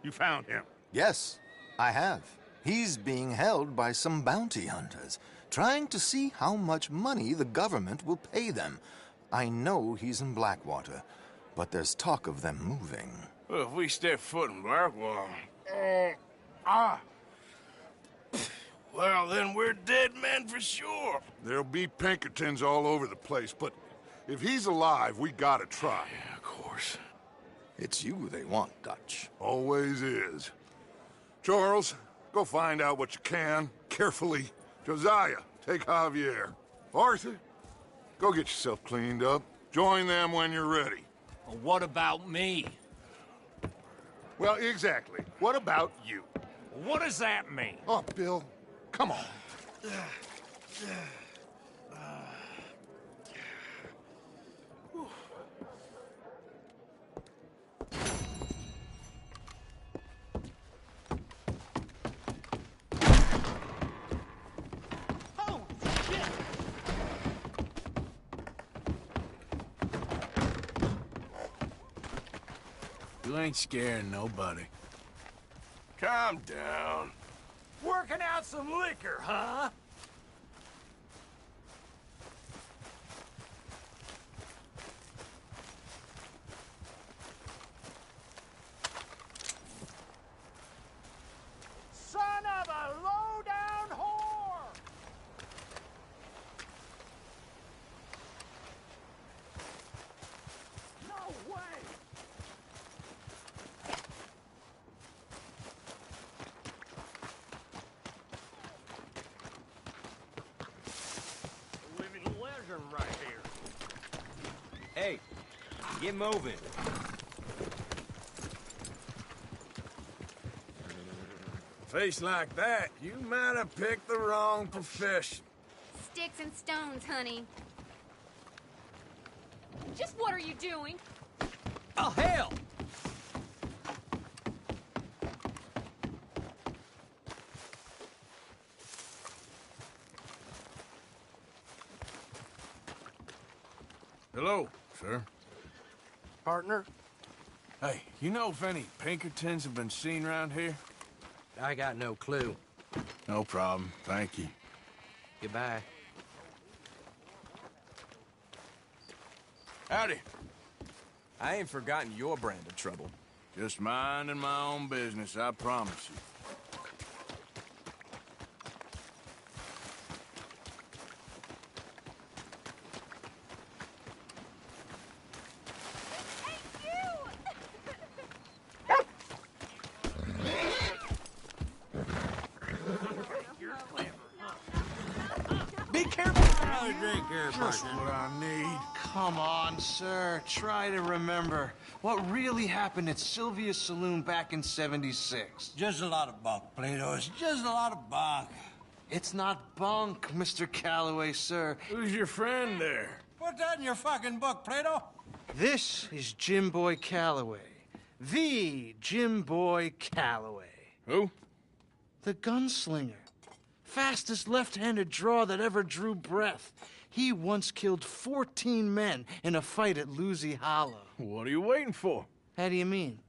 D: you found him?
O: Yes, I have. He's being held by some bounty hunters, trying to see how much money the government will pay them. I know he's in Blackwater, but there's talk of them moving.
E: Well, if we step foot in Blackwater... Well, then we're dead men for sure.
D: There'll be Pinkertons all over the place, but if he's alive, we gotta try.
E: Yeah, of course.
O: It's you they want, Dutch.
D: Always is. Charles, go find out what you can, carefully. Josiah, take Javier. Arthur, go get yourself cleaned up. Join them when you're ready.
U: Well, what about me?
D: Well, exactly. What about you?
U: What does that mean?
D: Oh, Bill, come on.
E: You ain't scaring nobody. Calm down.
U: Working out some liquor, huh? Son of a low-down whore! No way! Right here.
F: Hey, get moving.
E: Face like that, you might have picked the wrong profession.
H: Sticks and stones, honey. Just what are you doing?
U: Oh, hell!
E: Hello, sir. Partner? Hey, you know if any Pinkertons have been seen around here?
F: I got no clue.
E: No problem. Thank you.
F: Goodbye.
E: Howdy.
F: I ain't forgotten your brand of trouble.
E: Just minding my own business, I promise you. Just what I need.
P: Come on, sir. Try to remember what really happened at Sylvia's Saloon back in '76.
U: Just a lot of bunk, Plato. It's just a lot of bunk.
P: It's not bunk, Mr. Calloway, sir.
E: Who's your friend there?
U: Put that in your fucking book, Plato.
P: This is Jim Boy Calloway. The Jim Boy Calloway.
E: Who?
P: The gunslinger. Fastest left-handed draw that ever drew breath. He once killed 14 men in a fight at Lucy Hollow.
E: What are you waiting for?
P: How do you mean?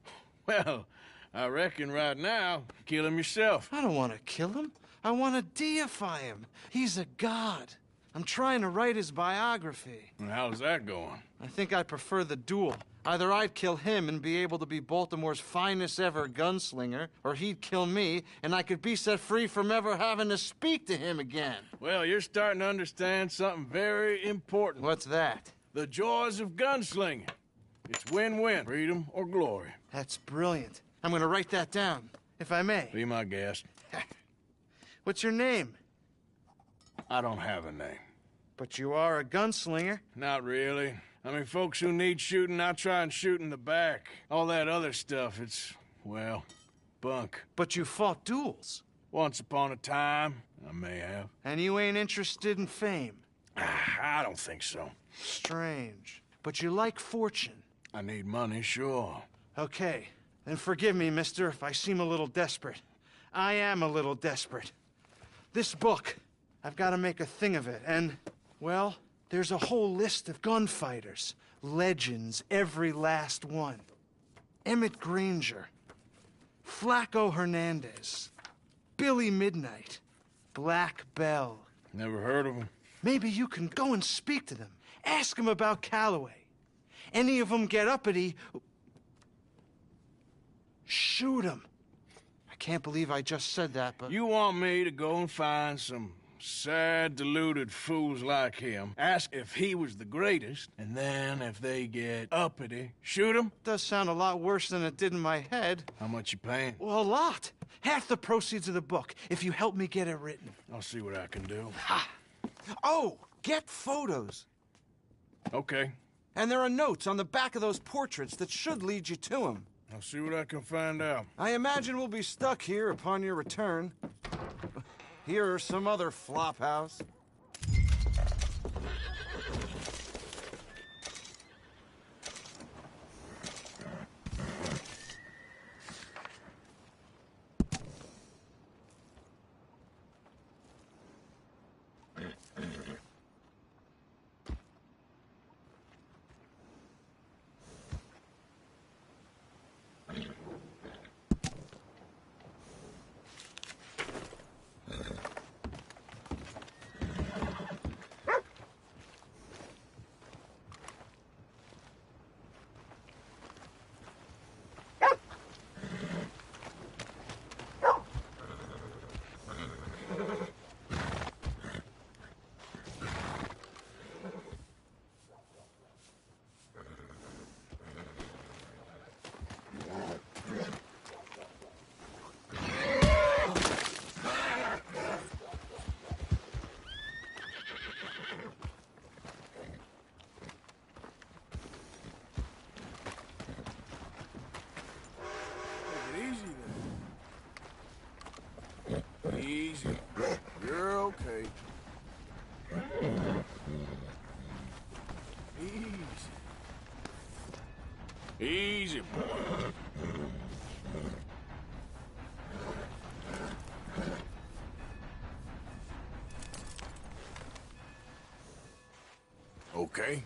E: Well, I reckon right now, kill him yourself.
P: I don't want to kill him. I want to deify him. He's a god. I'm trying to write his biography.
U: And how's that going?
P: I think I prefer the duel. Either I'd kill him and be able to be Baltimore's finest ever gunslinger, or he'd kill me and I could be set free from ever having to speak to him again.
U: Well, you're starting to understand something very important.
P: What's that?
U: The joys of gunslinging. It's win-win, freedom or glory.
P: That's brilliant. I'm gonna write that down, if I may.
U: Be my guest.
P: What's your name?
U: I don't have a name.
P: But you are a gunslinger.
U: Not really. I mean, folks who need shooting, I try and shoot in the back. All that other stuff, it's, well, bunk.
P: But you fought duels.
U: Once upon a time, I may have.
P: And you ain't interested in fame?
U: I don't think so.
P: Strange. But you like fortune.
U: I need money, sure.
P: Okay. Then forgive me, mister, if I seem a little desperate. I am a little desperate. This book, I've got to make a thing of it, and, well, there's a whole list of gunfighters. Legends, every last one. Emmett Granger, Flaco Hernandez, Billy Midnight, Black Bell.
U: Never heard of them.
P: Maybe you can go and speak to them. Ask them about Calloway. Any of them get uppity, shoot them. I can't believe I just said that, but...
U: You want me to go and find some sad, deluded fools like him, ask if he was the greatest, and then if they get uppity, shoot him?
P: Does sound a lot worse than it did in my head.
U: How much you paying?
P: Well, a lot. Half the proceeds of the book, if you help me get it written.
U: I'll see what I can do.
P: Ha! Oh, get photos.
U: Okay.
Q: And there are notes on the back of those portraits that should lead you to him.
U: I'll see what I can find out.
Q: I imagine we'll be stuck here upon your return. Here are some other flophouse.
E: Easy. You're okay. Easy.
U: Easy, boy.
E: Okay.